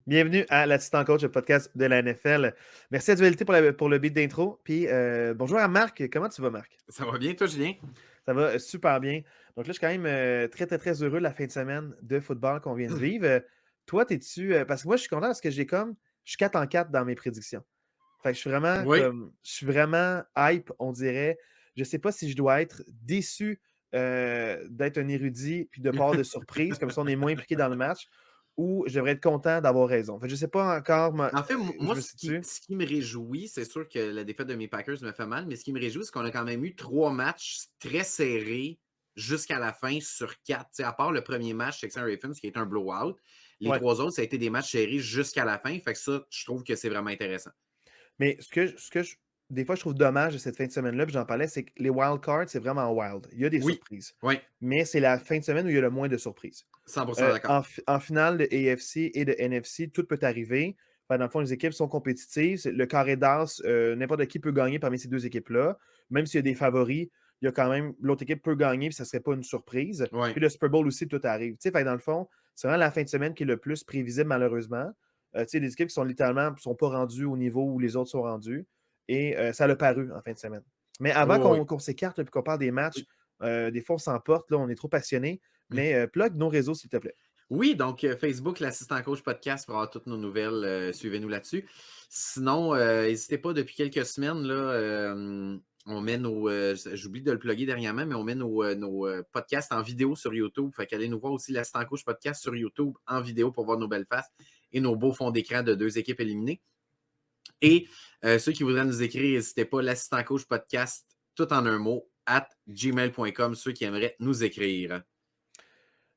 Bienvenue à l'Assistant Coach, le podcast de la NFL. Merci à Dualité pour le beat d'intro. Puis bonjour à Marc. Comment tu vas, Marc? Ça va bien, toi, Julien? Ça va super bien. Donc là, je suis quand même très, très, très heureux de la fin de semaine de football qu'on vient de vivre. Toi, t'es-tu. Parce que moi, je suis content parce que je suis 4 en 4 dans mes prédictions. Fait que Oui. je suis vraiment hype, on dirait. Je sais pas si je dois être déçu d'être un érudit puis de pas avoir de surprise, comme ça on est moins impliqué dans le match, ou je devrais être content d'avoir raison. Fait que je sais pas encore, En fait, je moi, me ce qui, situe. ce qui me réjouit, c'est sûr que la défaite de mes Packers me fait mal, mais ce qui me réjouit, c'est qu'on a quand même eu 3 matchs très serrés jusqu'à la fin sur 4. T'sais, à part le premier match, Texans Ravens, qui a été un blowout, les Ouais. 3 autres, ça a été des matchs serrés jusqu'à la fin. Fait que ça, je trouve que c'est vraiment intéressant. Mais des fois, je trouve dommage de cette fin de semaine-là, puis j'en parlais, c'est que les wild cards, c'est vraiment wild. Il y a des Oui, surprises. oui, Mais c'est la fin de semaine où il y a le moins de surprises. 100% d'accord. En finale de AFC et de NFC, tout peut arriver. Fait, dans le fond, les équipes sont compétitives. Le carré d'as, n'importe qui peut gagner parmi ces deux équipes-là. Même s'il y a des favoris, il y a quand même l'autre équipe peut gagner, puis ça ne serait pas une surprise. Oui. Puis le Super Bowl aussi, tout arrive. Fait, dans le fond, c'est vraiment la fin de semaine qui est le plus prévisible, malheureusement. Les équipes qui sont littéralement sont pas rendues au niveau où les autres sont rendus. Et ça l'a paru en fin de semaine. Mais avant Oui, qu'on s'écarte et qu'on parle des matchs, oui. des fois on s'emporte, là, on est trop passionné. Mais plug nos réseaux, s'il te plaît. Oui, donc Facebook, l'Assistant Coach Podcast pour avoir toutes nos nouvelles. Suivez-nous là-dessus. Sinon, n'hésitez pas, depuis quelques semaines, là, on met j'oublie de le plugger dernièrement, mais on met nos podcasts en vidéo sur YouTube. Fait qu'allez nous voir aussi l'Assistant Coach Podcast sur YouTube en vidéo pour voir nos belles faces et nos beaux fonds d'écran de 2 équipes éliminées. Et ceux qui voudraient nous écrire, n'hésitez pas, l'Assistant Coach Podcast, tout en un mot, @gmail.com, ceux qui aimeraient nous écrire.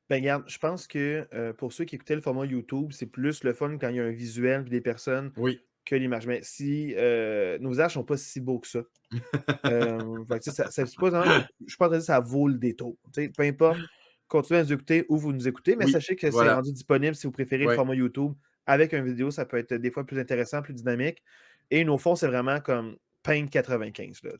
Ben, regarde, je pense que pour ceux qui écoutaient le format YouTube, c'est plus le fun quand il y a un visuel et des personnes Oui. que l'image. Mais si nos visages ne sont pas si beaux que ça. Fait que, c'est pas vraiment je suis pas en train de dire que ça vaut le détour. Peu importe, continuez à nous écouter où vous nous écoutez, mais Oui, sachez que c'est voilà. rendu disponible si vous préférez le Ouais. format YouTube. Avec une vidéo, ça peut être des fois plus intéressant, plus dynamique. Et nos fonds, c'est vraiment comme Paint 95. Là.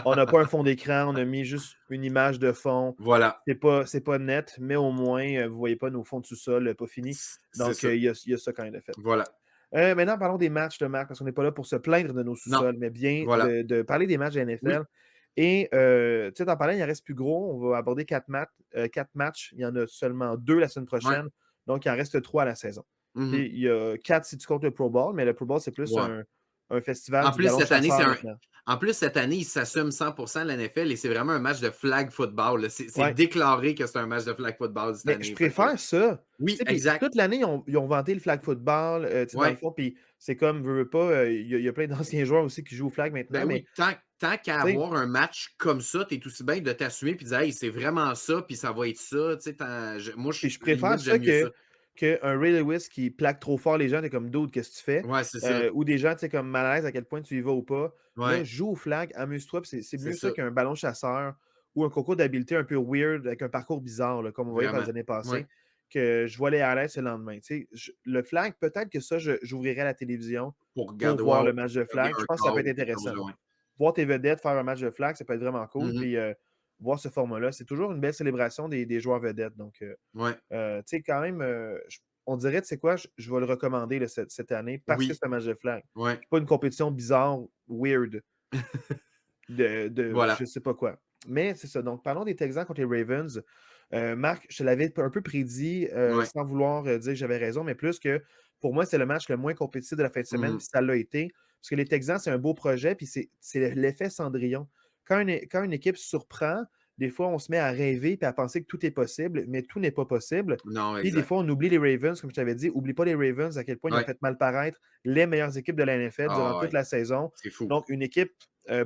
On n'a pas un fond d'écran, on a mis juste une image de fond. Voilà. C'est pas net, mais au moins, vous ne voyez pas nos fonds de sous-sol pas finis. C'est Donc, ça. il y a ça quand même de fait. Voilà. Maintenant, parlons des matchs de Marc, parce qu'on n'est pas là pour se plaindre de nos Non. sous-sols, mais bien Voilà. de parler des matchs de NFL. Oui. Et, t'en parlais, il en reste plus gros. On va aborder 4 matchs. Il y en a seulement 2 la semaine Ouais. prochaine. Donc, il en reste 3 à la saison. Mhm. Puis, il y a 4 si tu comptes le Pro Bowl, mais le Pro Bowl, c'est plus Ouais. un festival En du plus, ballon cette année, chasseur maintenant. il s'assume 100% de la NFL et c'est vraiment un match de flag football, là. C'est Ouais. déclaré que c'est un match de flag football cette Mais je année. Fait que, préfère ça. oui, Puis exact. toute l'année, ils ont vanté le flag football, dans le Ouais. fond, puis c'est comme, veux pas, il y a plein d'anciens joueurs aussi qui jouent au flag maintenant, Ben mais oui, tant qu'à tu sais, avoir un match comme ça, t'es aussi bien de t'assumer puis de dire, hey, c'est vraiment ça, puis ça va être ça. Tu sais, moi, puis je préfère limite, ça j'aime mieux ça. qu'un Ray Lewis qui plaque trop fort les gens, t'es comme: «Dude, qu'est-ce que tu fais?» Ouais, c'est ça. Ou des gens, tu sais, comme mal à l'aise à quel point tu y vas ou pas. Là, Ouais, joue au flag, amuse-toi, puis c'est c'est mieux ça ça. qu'un ballon chasseur ou un concours d'habileté un peu weird avec un parcours bizarre, là, comme on voyait par Vraiment. les années Ouais. passées, que je vois les highlights le lendemain. Tu sais, le flag, peut-être que ça, j'ouvrirai à la télévision Pour pour regarder, voir ouais, le match de regarder flag. Je un pense que ça peut call être ou quelque intéressant. chose, ouais. Voir tes vedettes faire un match de flag, ça peut être vraiment cool. Mhm. Puis voir ce format-là, c'est toujours une belle célébration des joueurs vedettes. Donc, Ouais. tu sais, quand même, on dirait, tu sais quoi, je vais le recommander là, cette année parce que Oui. c'est un match de flag. Ouais. Pas une compétition bizarre, weird, de je Voilà. sais pas quoi. Mais c'est ça. Donc, parlons des Texans contre les Ravens. Marc, je te l'avais un peu prédit Ouais. sans vouloir dire que j'avais raison, mais plus que pour moi, c'est le match le moins compétitif de la fin de semaine, Mhm. puis ça l'a été. Parce que les Texans, c'est un beau projet, puis c'est l'effet Cendrillon. Quand une équipe surprend, des fois, on se met à rêver et à penser que tout est possible, mais tout n'est pas possible. Non, Puis des exact. fois, on oublie les Ravens, comme je t'avais dit. Oublie pas les Ravens, à quel point ils ont Ouais. fait mal paraître les meilleures équipes de la NFL durant Ah toute ouais. la saison. C'est fou. Donc, une équipe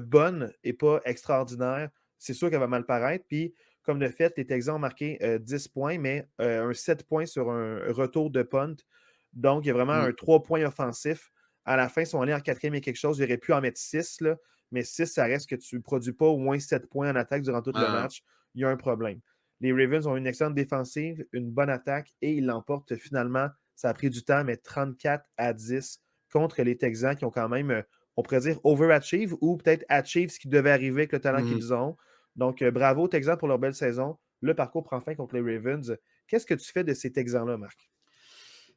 bonne et pas extraordinaire, c'est sûr qu'elle va mal paraître. Puis, comme de fait, les Texans ont marqué 10 points, mais un 7 points sur un retour de punt. Donc, il y a vraiment un Mm. 3 points offensif. À la fin, ils sont allés en quatrième et quelque chose. Ils auraient pu en mettre 6, là, mais 6, ça reste que tu ne produis pas au moins 7 points en attaque durant tout le Ah, match. Il y a un problème. Les Ravens ont une excellente défensive, une bonne attaque et ils l'emportent finalement. Ça a pris du temps, mais 34-10 contre les Texans qui ont quand même, on pourrait dire, overachieve ou peut-être achieve ce qui devait arriver avec le talent Mhm. qu'ils ont. Donc, bravo aux Texans pour leur belle saison. Le parcours prend fin contre les Ravens. Qu'est-ce que tu fais de ces Texans-là, Marc?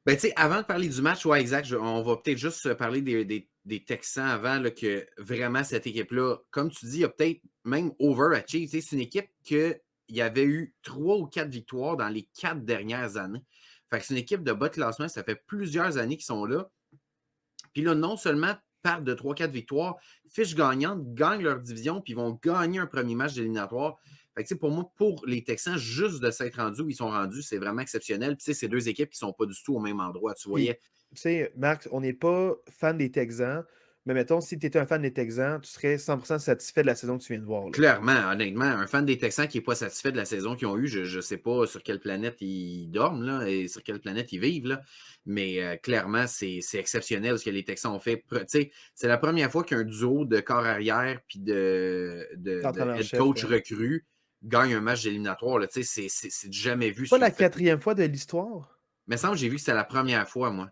Ben, tu sais, avant de parler du match, ouais, exact, on va peut-être juste parler des Texans avant, là, que vraiment cette équipe-là, comme tu dis, a peut-être même overachieved. Tu sais, c'est une équipe qu'il y avait eu 3 ou 4 victoires dans les 4 dernières années. Fait que c'est une équipe de bas de classement, ça fait plusieurs années qu'ils sont là. Puis là, non seulement partent de 3-4 victoires, fiche gagnante, gagnent leur division, puis ils vont gagner un premier match d'éliminatoire. Fait que, pour moi, pour les Texans, juste de s'être rendus où ils sont rendus, c'est vraiment exceptionnel. Puis, c'est deux équipes qui ne sont pas du tout au même endroit. Tu Puis, voyais tu sais, Marc, on n'est pas fan des Texans, mais mettons, si tu étais un fan des Texans, tu serais 100% satisfait de la saison que tu viens de voir. Là. clairement, honnêtement, un fan des Texans qui n'est pas satisfait de la saison qu'ils ont eue, je ne sais pas sur quelle planète ils dorment là, et sur quelle planète ils vivent. Là. Mais clairement, c'est exceptionnel ce que les Texans ont fait. C'est la première fois qu'un duo de corps arrière puis de head Entraîneur-chef. coach recru gagne un match d'éliminatoire. C'est jamais vu C'est ce pas qu'ils la ont fait. quatrième fois de l'histoire. Mais semble que j'ai vu que c'était la première fois, moi.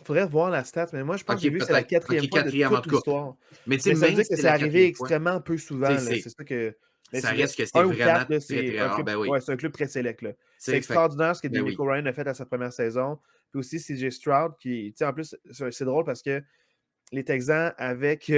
Il faudrait revoir la stat, mais moi, je pense que OK, j'ai vu que c'est la peut-être. quatrième OK, fois de quatrième en toute tout cas. l'histoire. Mais tu sais, Mais ça veut même dire si que c'est c'est la arrivé quatrième fois, extrêmement peu souvent. Là. C'est ça que. Mais ça c'est reste que c'est 1 ou 4, vraiment là, très, c'est très un rare. club, Ben oui. ouais, c'est un club très là. C'est C'est fait, extraordinaire ce que ben DeMeco oui. Ryan a fait à sa première saison. Puis aussi CJ Stroud, qui, tu sais, en plus, c'est drôle parce que les Texans, avec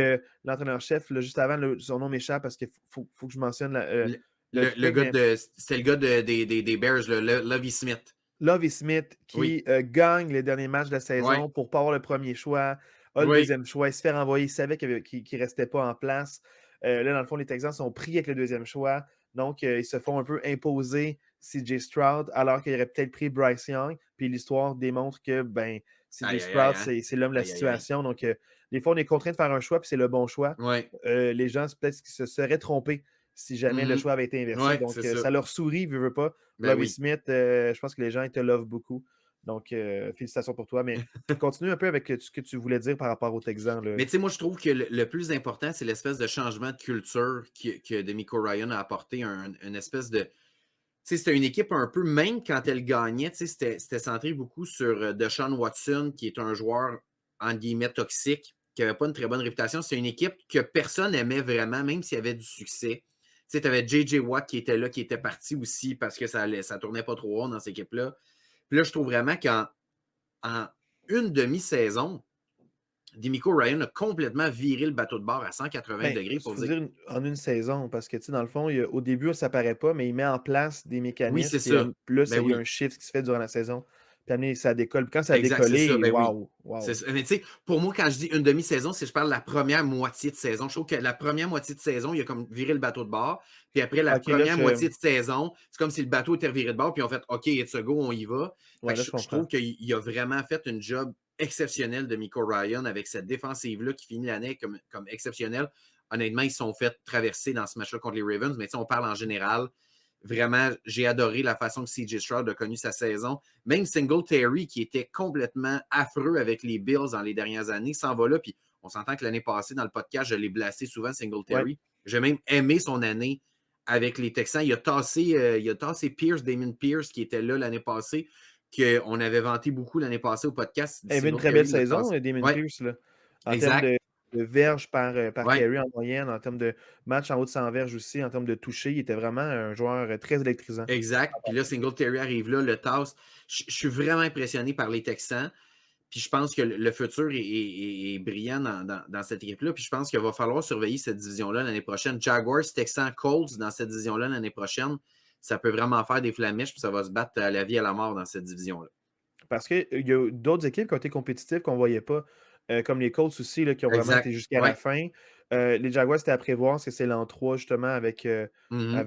l'entraîneur-chef, là, juste avant, son nom m'échappe parce qu'il faut que je mentionne le Le pick, gars mais de. C'était le gars des Bears, Lovie Smith. Lovie Smith Oui. qui gagne les derniers matchs de la Oui. saison pour ne pas avoir le premier choix, a le Oui. deuxième choix, il se fait renvoyer, il savait qu'il ne restait pas en place. Là, dans le fond, les Texans sont pris avec le deuxième choix, donc ils se font un peu imposer CJ Stroud, alors qu'il aurait peut-être pris Bryce Young, puis l'histoire démontre que ben, CJ Aïe, aïe, aïe, Stroud, hein? c'est l'homme de la Aïe, aïe, aïe. situation, donc des fois, on est contraint de faire un choix, puis c'est le bon choix. Oui. Les gens, peut-être qu'ils se seraient trompés si jamais le choix avait été inversé. Oui, Donc, c'est ça. ça leur sourit, veut pas. Ben Lovie oui. Smith, je pense que les gens, ils te lovent beaucoup. Donc, félicitations pour toi. Mais continue un peu avec ce que tu voulais dire par rapport aux Texans. Là. Mais tu sais, moi, je trouve que le plus important, c'est l'espèce de changement de culture que DeMeco Ryan a apporté, une espèce de. Tu sais, c'était une équipe un peu, même quand elle gagnait, tu sais, c'était centré beaucoup sur Deshaun Watson, qui est un joueur, entre guillemets, toxique, qui n'avait pas une très bonne réputation. C'est une équipe que personne n'aimait vraiment, même s'il y avait du succès. Tu sais, tu avais J.J. Watt qui était là, qui était parti aussi parce que ça tournait pas trop haut dans cette équipe-là. Puis là, je trouve vraiment qu'en une demi-saison, DeMeco Ryan a complètement viré le bateau de bord à 180 Ben, degrés il pour faut dire dire en une saison, parce que, tu sais, dans le fond, au début, ça paraît pas, mais il met en place des oui, mécanismes, c'est puis ça. plus, Ben il y a un oui. shift qui se fait durant la saison. Puis après, ça décolle. Puis quand ça a Exact, c'est ça, décollé, ben oui. waouh, C'est waouh. ça. Mais tu sais, pour moi, quand je dis une demi-saison, c'est je parle de la première moitié de saison. Je trouve que la première moitié de saison, il a comme viré le bateau de bord. Puis après la Ok, là, première moitié de saison, c'est comme si le bateau était viré de bord, puis on fait OK, it's a go, on y va. Fait ouais, que là, je je trouve comprends. qu'il a vraiment fait une job exceptionnelle de Miko Ryan avec cette défensive-là qui finit l'année comme exceptionnelle. Honnêtement, ils se sont fait traverser dans ce match-là contre les Ravens, mais on parle en général. Vraiment, j'ai adoré la façon que CJ Stroud a connu sa saison. Même Singletary, qui était complètement affreux avec les Bills dans les dernières années, s'en va là. Puis on s'entend que l'année passée, dans le podcast, je l'ai blasté souvent, Ouais. Singletary. J'ai même aimé son année avec les Texans. Il a tassé Pierce, Damon Pierce, qui était là l'année passée, qu'on avait vanté beaucoup l'année passée au podcast. Il avait une très belle Singletary l'a saison, tassé. Damon Oui, Pierce, là, en termes exact. de verges par Ouais. carry en moyenne, en termes de match en haut de 100 verges aussi, en termes de toucher. Il était vraiment un joueur très électrisant. Exact. Puis là, Singletary arrive là, le tasse. Je suis vraiment impressionné par les Texans. Puis je pense que le futur est brillant dans cette équipe-là. Puis je pense qu'il va falloir surveiller cette division-là l'année prochaine. Jaguars, Texans, Colts dans cette division-là l'année prochaine, ça peut vraiment faire des flamèches, puis ça va se battre à la vie et à la mort dans cette division-là. Parce qu'il y a d'autres équipes qui ont été compétitives qu'on ne voyait pas, comme les Colts aussi, là, qui ont vraiment été Exact. jusqu'à la Ouais. fin. Les Jaguars, c'était à prévoir, parce que c'est l'an 3, justement, avec, Mhm.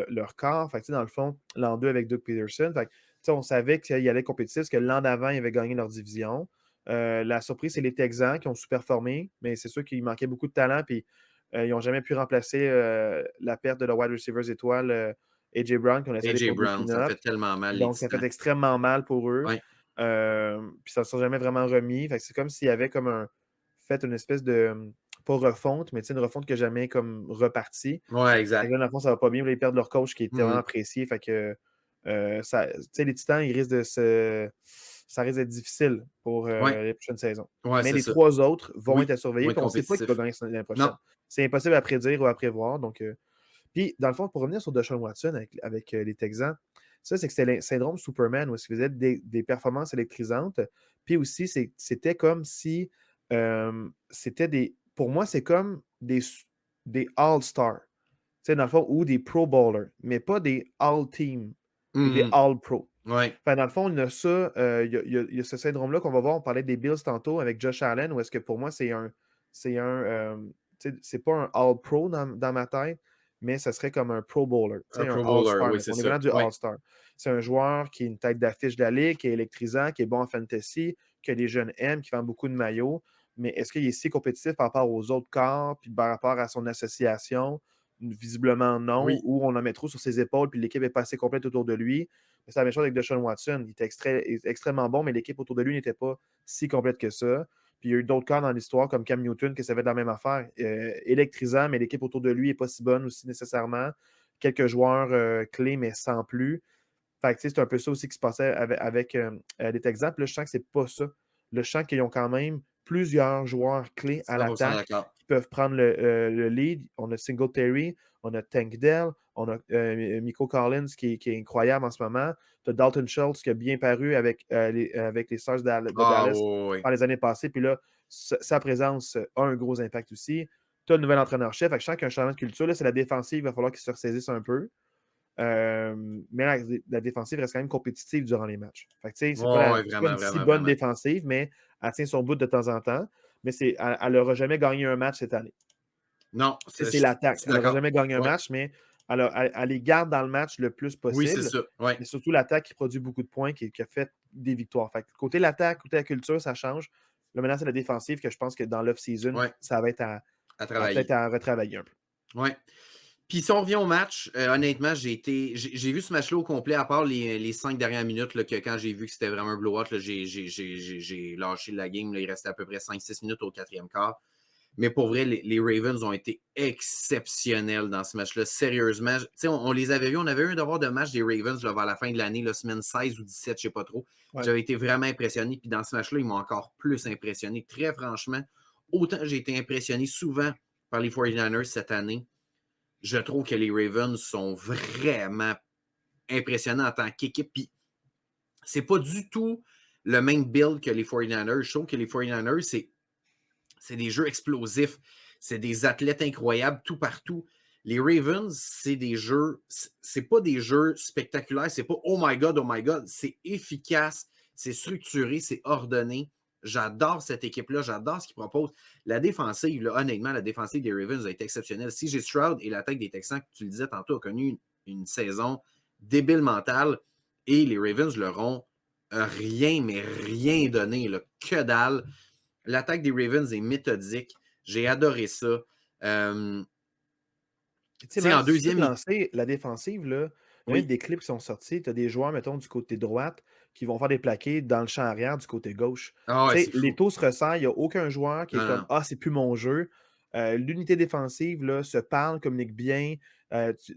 leur corps. Fait que, dans le fond, l'an 2 avec Doug Peterson. Fait que, on savait qu'ils allaient compétitif, parce que l'an d'avant, ils avaient gagné leur division. La surprise, c'est les Texans qui ont sous-performé, mais c'est sûr qu'il manquait beaucoup de talent, puis ils n'ont jamais pu remplacer la perte de leur wide receivers étoile, A.J. Brown, qu'on a laissé aller A.J. pour des Brown, ça peanuts. fait tellement mal, les Donc, ça fait Titans. extrêmement mal pour eux. Ouais. Puis ça ne s'est jamais vraiment remis. Fait que c'est comme s'il y avait comme fait une espèce de, pas refonte, mais une refonte que jamais comme repartie. Ouais, Fait que là, exact. dans le fond, ça va pas bien. Là, ils perdent leur coach qui était vraiment Mhm. apprécié. Fait que les Titans, ils risquent de se. Ça risque d'être difficile pour Ouais, les prochaines saisons. ouais, Mais c'est les ça. 3 autres vont être Oui, à ils vont surveiller, être puis on ne sait pas qui va compétitifs. gagner l'année Non. prochaine. C'est impossible à prédire ou à prévoir. Donc, puis, dans le fond, pour revenir sur Deshaun Watson avec les Texans, ça, c'est que c'était le syndrome Superman où il faisait des performances électrisantes. Puis aussi, c'était comme si c'était des. Pour moi, c'est comme des All-Stars. Dans le fond, ou des Pro Bowlers, mais pas des All-Team ou des Mhm. All-Pro. Ouais. Dans le fond, il y a ça, il y a ce syndrome-là qu'on va voir. On parlait des Bills tantôt avec Josh Allen, où est-ce que pour moi, c'est pas un All-Pro dans ma tête, mais ça serait comme un Pro Bowler, Un un Pro Bowler, All-Star, oui, mais c'est son ça. équivalent du Ouais. All-Star. C'est un joueur qui est une tête d'affiche de la ligue, qui est électrisant, qui est bon en fantasy, que les jeunes aiment, qui vend beaucoup de maillots. Mais est-ce qu'il est si compétitif par rapport aux autres corps, puis par rapport à son association? Visiblement non, Oui. ou on en met trop sur ses épaules, puis l'équipe est pas assez complète autour de lui. C'est la même chose avec Deshaun Watson. Il était extrêmement bon, mais l'équipe autour de lui n'était pas si complète que ça. Puis il y a eu d'autres cas dans l'histoire, comme Cam Newton, qui savait de la même affaire. Électrisant, mais l'équipe autour de lui n'est pas si bonne aussi nécessairement. Quelques joueurs clés, mais sans plus. Fait que, c'est un peu ça aussi qui se passait avec les Texans. Puis là, je sens que c'est pas ça. Là, je sens qu'ils ont quand même plusieurs joueurs clés à 100% l'attaque d'accord. qui peuvent prendre le lead. On a Singletary, on a Tank Dell, on a Miko Collins qui est incroyable en ce moment. Tu as Dalton Schultz qui a bien paru avec les Stars de Ah, Dallas oui, oui. par les années passées. Puis là, sa présence a un gros impact aussi. Tu as le nouvel entraîneur-chef. Je sens qu'il y a un changement de culture. Là, c'est la défensive. Il va falloir qu'il se ressaisisse un peu. Mais la défensive reste quand même compétitive durant les matchs. Fait que, c'est Ouais, ouais, pas vraiment, une si vraiment, bonne vraiment. défensive, mais elle tient son bout de temps en temps. Mais elle n'aura jamais gagné un match cette année. Non, C'est je l'attaque. suis Elle n'aura d'accord. jamais gagné un Ouais. match, mais elle les garde dans le match le plus Oui, c'est possible. ça. Ouais. Mais surtout l'attaque qui produit beaucoup de points, qui a fait des victoires. Fait que côté l'attaque, côté la culture, ça change. Là, maintenant, c'est la défensive que je pense que dans l'off-season, Ouais. ça va être À peut-être travailler. à retravailler un peu. Ouais. Puis si on revient au match, honnêtement, j'ai vu ce match-là au complet, à part les 5 dernières minutes, là, que quand j'ai vu que c'était vraiment un blowout, là, j'ai lâché la game. Là, il restait à peu près 5-6 minutes au quatrième quart. Mais pour vrai, les Ravens ont été exceptionnels dans ce match-là. Sérieusement, on les avait vus. On avait eu un devoir de match des Ravens là, vers la fin de l'année, la semaine 16 ou 17, je ne sais pas trop. Ouais. J'avais été vraiment impressionné. Puis dans ce match-là, ils m'ont encore plus impressionné. Très franchement, autant j'ai été impressionné souvent par les 49ers cette année, je trouve que les Ravens sont vraiment impressionnants en tant qu'équipe. Puis c'est pas du tout le même build que les 49ers. Je trouve que les 49ers, c'est des jeux explosifs. C'est des athlètes incroyables tout partout. Les Ravens, c'est des jeux, c'est pas des jeux spectaculaires, c'est pas oh my god, c'est efficace, c'est structuré, c'est ordonné. J'adore cette équipe-là, j'adore ce qu'ils proposent. La défensive, là, honnêtement, la défensive des Ravens a été exceptionnelle. CJ Stroud et l'attaque des Texans, que tu le disais tantôt, a connu une saison débile mentale et les Ravens leur ont rien, mais rien donné, là, que dalle. L'attaque des Ravens est méthodique. J'ai adoré ça. Euh, Tu tu sais, sais, en Max, si tu peux deuxième, te lancer la défensive, là, il y a même oui. des clips qui sont sortis. Tu as des joueurs, mettons, du côté droite qui vont faire des plaqués dans le champ arrière du côté gauche. Ah ouais, Tu sais, c'est les fou. taux se resserrent. Il n'y a aucun joueur qui est Non, non, comme non. Ah, c'est plus mon jeu. L'unité défensive là, se parle, communique bien.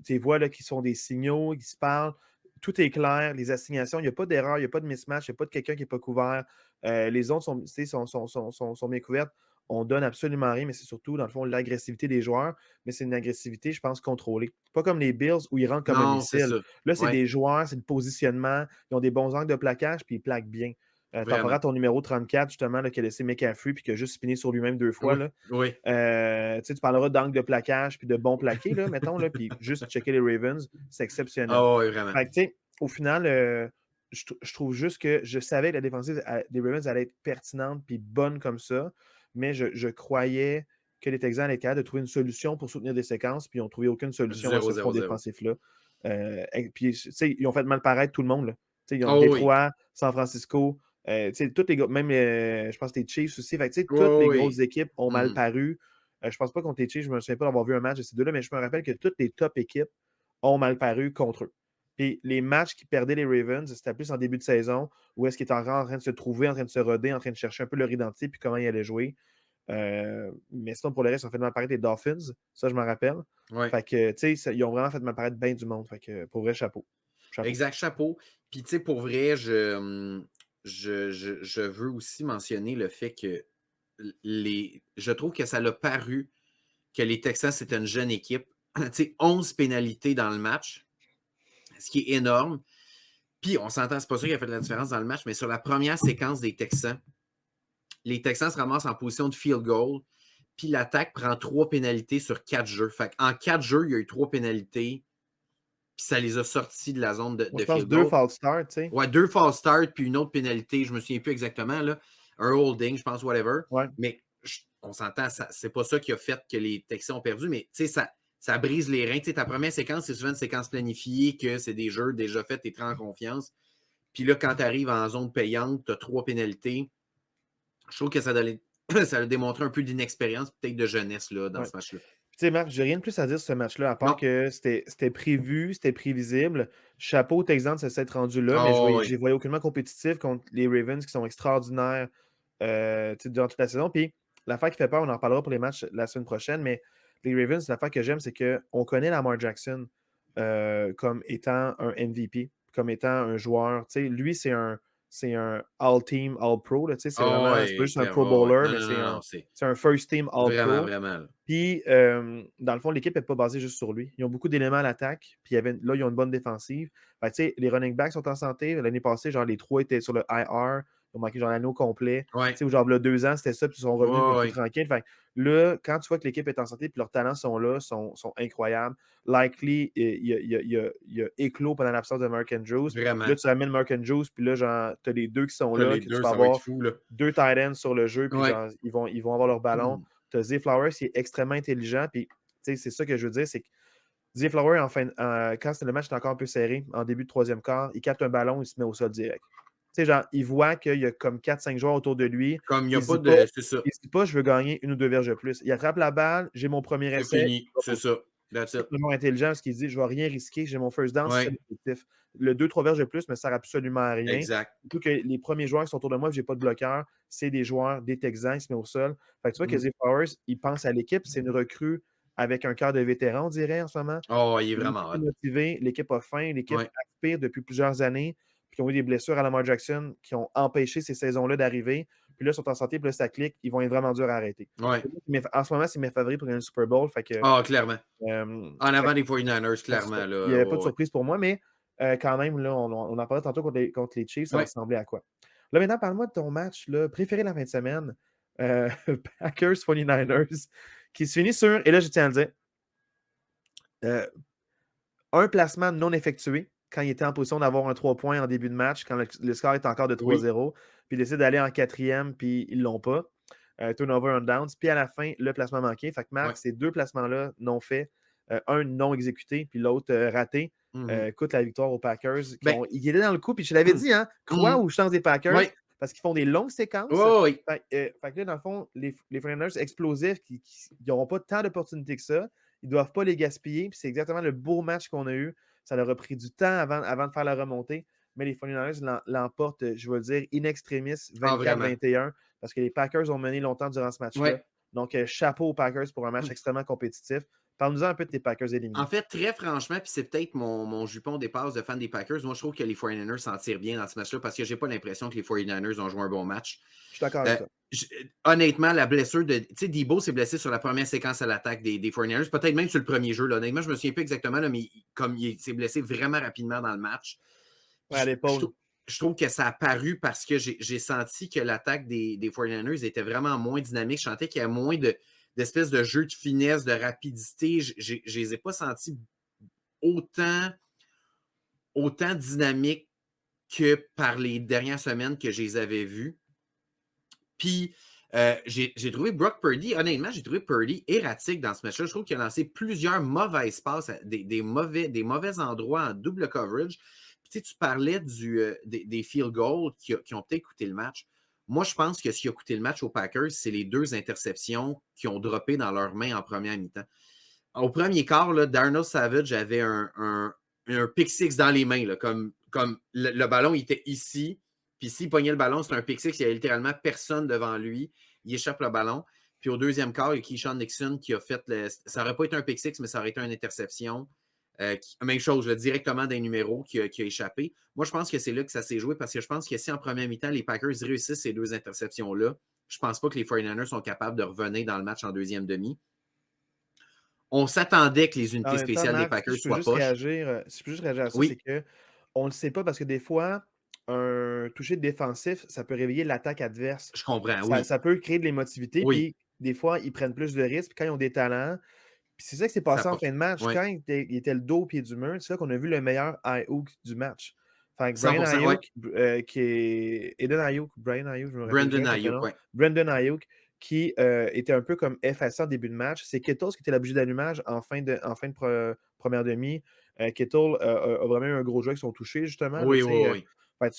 Tu vois là, qui sont des signaux, qui se parlent. Tout est clair. Les assignations, il n'y a pas d'erreur, il n'y a pas de mismatch, il n'y a pas de quelqu'un qui n'est pas couvert. Les autres sont bien couvertes. On donne absolument rien, mais c'est surtout, dans le fond, l'agressivité des joueurs, mais c'est une agressivité, je pense, contrôlée. Pas comme les Bills où ils rentrent comme un Non, c'est missile. ça. Là, c'est Ouais, des joueurs, c'est le positionnement, ils ont des bons angles de plaquage, puis ils plaquent bien. T'en parleras vraiment. à ton numéro 34, justement, là, qui a laissé McCaffrey, puis qui a juste spiné sur lui-même 2 fois. Oui, Là. oui. Tu parleras d'angle de plaquage, puis de bons plaqués, là, mettons, là, puis juste checker les Ravens, c'est exceptionnel. Ah oui, vraiment. Fait que, tu sais, au final, je trouve juste que je savais que la défensive des Ravens allait être pertinente puis bonne comme ça, mais je croyais que les Texans allaient être capables de trouver une solution pour soutenir des séquences, puis ils n'ont trouvé aucune solution à Zéro, ce front zéro, zéro. défensif-là. Puis, tu sais, ils ont fait mal paraître tout le monde. Là. Tu sais, ils ont Oh oui. Détroit, San Francisco, tu sais, tous les gars, même je pense que les Chiefs aussi. Fait que, tu sais, toutes Oh les grosses oui. équipes ont mal Mhm. paru. Je pense pas contre les Chiefs, je me souviens pas d'avoir vu un match de ces deux-là, mais je me rappelle que toutes les top équipes ont mal paru contre eux. Puis les matchs qui perdaient les Ravens, c'était plus en début de saison où est-ce qu'ils étaient encore en train de se trouver, en train de se roder, en train de chercher un peu leur identité puis comment ils allaient jouer. Mais sinon, pour le reste, ils ont fait mal paraître les Dolphins. Ça, je m'en rappelle. Ouais. Fait que, tu sais, ils ont vraiment fait mal paraître bien du monde. Fait que, pour vrai, chapeau. Chapeau. Exact, chapeau. Puis, tu sais, pour vrai, je veux aussi mentionner le fait que je trouve que ça l'a paru que les Texans, c'est une jeune équipe. Tu sais, 11 pénalités dans le match, ce qui est énorme. Puis, on s'entend, c'est pas sûr qu'il a fait de la différence dans le match, mais sur la première séquence des Texans, les Texans se ramassent en position de field goal, puis l'attaque prend 3 pénalités sur 4 jeux. Fait en 4 jeux, il y a eu 3 pénalités, puis ça les a sortis de la zone Moi, de je pense field 2 goal. false start, tu sais. Ouais, 2 false start, puis une autre pénalité, je me souviens plus exactement, là. Un holding, je pense, whatever. Ouais. Mais on s'entend, c'est pas ça qui a fait que les Texans ont perdu, mais tu sais, ça brise les reins. Tu sais, ta première séquence, c'est souvent une séquence planifiée, que c'est des jeux déjà faits, tu es très en confiance. Puis là, quand tu arrives en zone payante, tu as 3 pénalités. Je trouve que ça a démontré un peu d'inexpérience, peut-être de jeunesse là, dans Ouais. ce match-là. Tu sais, Marc, j'ai rien de plus à dire sur ce match-là, à part Non. que c'était prévu, c'était prévisible. Chapeau aux Texans de s'être rendu là, mais Oh, je les voyais aucunement compétitifs contre les Ravens qui sont extraordinaires tu sais, durant toute la saison. Puis l'affaire qui fait peur, on en reparlera pour les matchs la semaine prochaine, mais les Ravens, l'affaire que j'aime, c'est qu'on connaît Lamar Jackson comme étant un MVP, comme étant un joueur. Tu sais, lui, c'est un All-Team, All-Pro. Tu sais, c'est oh, vraiment, c'est pas ouais, juste un Pro ouais. Bowler, Non, mais non, c'est non, un, non, c'est c'est un First Team vraiment, All-Pro. vraiment. Là. Puis, dans le fond, l'équipe n'est pas basée juste sur lui. Ils ont beaucoup d'éléments à l'attaque. Puis, là, ils ont une bonne défensive. Fait que, tu sais, les running backs sont en santé. L'année passée, genre, les trois étaient sur le IR. Ils ont manqué, genre, l'anneau complet. Ouais. Tu sais, genre, là, 2 ans, c'était ça. Puis, ils sont revenus un peu plus Ouais. tranquilles. Fait que là, quand tu vois que l'équipe est en santé, puis leurs talents sont là, sont incroyables. Likely, il a éclos pendant l'absence de Mark Andrews. Puis Vraiment. là, tu ramènes Mark Andrews. Puis là, genre, tu as les deux qui sont là, Les que tu deux, peux ça va être avoir fou. Là. 2 tight ends sur le jeu. Puis, Ouais. genre, ils vont avoir leur ballon. Tu as Zay Flowers qui est extrêmement intelligent. Puis, c'est ça que je veux dire, c'est que Zay Flowers, quand le match est encore un peu serré, en début de troisième quart, il capte un ballon, il se met au sol direct. Tu sais, genre, il voit qu'il y a comme 4-5 joueurs autour de lui. Comme il n'y a Il se pas dit pas, de. C'est ça. il se dit pas, je veux gagner une ou deux verges de plus. Il attrape la balle, j'ai mon premier C'est essai. fini. C'est ça. That's it. C'est vraiment intelligent parce qu'il dit, je ne vais rien risquer, j'ai mon first down, c'est ça Ouais. l'objectif. Le 2-3 verges de plus ne me sert absolument à rien. Exact. Surtout que les premiers joueurs qui sont autour de moi, je n'ai pas de bloqueur, c'est des joueurs, des Texans, qui se mettent au sol. Fait que tu vois que Zay Flowers, il pense à l'équipe, c'est une recrue avec un cœur de vétéran, on dirait, en ce moment. Oh, il est L'équipe vraiment est hot. motivée, l'équipe a faim, l'équipe Ouais. aspire depuis plusieurs années, puis qui ont eu des blessures à Lamar Jackson qui ont empêché ces saisons-là d'arriver. Puis là, ils sont en santé, puis là, ça clique, ils vont être vraiment durs à arrêter. Ouais. En ce moment, c'est mes favoris pour gagner le Super Bowl. Fait que, Ah, clairement. En fait avant des 49ers, que c'est ça. clairement. Il n'y Là. avait pas de Ouais. surprise pour moi, mais quand même, là, on en parlait tantôt contre les Chiefs, ça va Ouais. ressembler à quoi? Là, maintenant, parle-moi de ton match là, préféré de la fin de semaine. Packers 49ers, qui se finit sur, et là, je tiens à le dire, un placement non effectué quand il était en position d'avoir un 3 points en début de match, quand le score est encore de Oui. 3-0, puis il décide d'aller en quatrième, puis ils ne l'ont pas. Turnover on downs. Puis à la fin, le placement manqué. Fait que Marc, Ouais. ces deux placements-là non faits, un non exécuté, puis l'autre raté, coûte la victoire aux Packers. Ben, Ils étaient dans le coup, puis je l'avais dit, hein, crois ou chance des Packers, ouais. parce qu'ils font des longues séquences. Oui. Fait que là, dans le fond, les 49ers explosifs, ils n'auront pas tant d'opportunités que ça. Ils ne doivent pas les gaspiller. Puis c'est exactement le beau match qu'on a eu. Ça leur a pris du temps avant de faire la remontée. Mais les 49ers l'emportent, je veux le dire, in extremis, Ah, vraiment. 24-21, parce que les Packers ont mené longtemps durant ce match-là. Ouais. Donc, chapeau aux Packers pour un match extrêmement compétitif. Parle-nous un peu de tes Packers éliminés. En fait, très franchement, puis c'est peut-être mon jupon des passes de fan des Packers. Moi, je trouve que les 49ers s'en tirent bien dans ce match-là parce que j'ai pas l'impression que les 49ers ont joué un bon match. Je suis d'accord avec toi. Honnêtement, la blessure de. Tu sais, Debo s'est blessé sur la première séquence à l'attaque des 49ers, peut-être même sur le premier jeu. Là. Honnêtement, je me souviens plus exactement, là, mais comme il s'est blessé vraiment rapidement dans le match. Ouais, à l'épaule. Je trouve que ça a paru parce que j'ai senti que l'attaque des 49ers était vraiment moins dynamique. Je sentais qu'il y a moins d'espèces de jeu de finesse, de rapidité. Je ne les ai pas sentis autant dynamiques que par les dernières semaines que je les avais vus. Puis, j'ai trouvé Brock Purdy, honnêtement, j'ai trouvé Purdy erratique dans ce match-là. Je trouve qu'il a lancé plusieurs mauvaises passes, des mauvais endroits en double coverage. Puis, tu parlais des field goals qui ont peut-être coûté le match. Moi, je pense que ce qui a coûté le match aux Packers, c'est les 2 interceptions qui ont droppé dans leurs mains en première mi-temps. Au premier quart, là, Darnell Savage avait un pick six dans les mains, là, comme le ballon il était ici. Puis s'il pognait le ballon, c'est un pick six, il n'y avait littéralement personne devant lui. Il échappe le ballon. Puis au deuxième quart, il y a Keyshawn Nixon qui a fait ça n'aurait pas été un pick six, mais ça aurait été une interception. Même chose, là, directement d'un numéro qui a échappé. Moi, je pense que c'est là que ça s'est joué parce que je pense que si en première mi-temps, les Packers réussissent ces 2 interceptions-là, je ne pense pas que les 49ers sont capables de revenir dans le match en deuxième demi. On s'attendait que les En unités même temps, spéciales des Max, si Packers je peux soient juste poches. réagir, si je peux juste réagir à ça, c'est Oui, que on le sait pas parce que des fois, un toucher défensif, ça peut réveiller l'attaque adverse. je comprends, Ça oui. ça peut créer de l'émotivité, Oui, puis des fois, ils prennent plus de risques, puis quand ils ont des talents puis c'est ça qui s'est ça passé en pas. fin de match. Oui, Quand il était le dos au pied du mur, c'est là qu'on a vu le meilleur Ayuk du match. Fait que Brian 100%, oui. Ayuk, qui est Eden Ayuk, Brian Ayuk, je me rappelle Brandon jamais son Ayuk, prénom. oui. Brandon Ayuk, qui était un peu comme effacé en début de match. C'est Kittles qui était l'objet d'allumage en fin de première demi. Kittles a vraiment eu un gros jeu avec son toucher, justement. Là, Oui, oui, oui. fait que, tu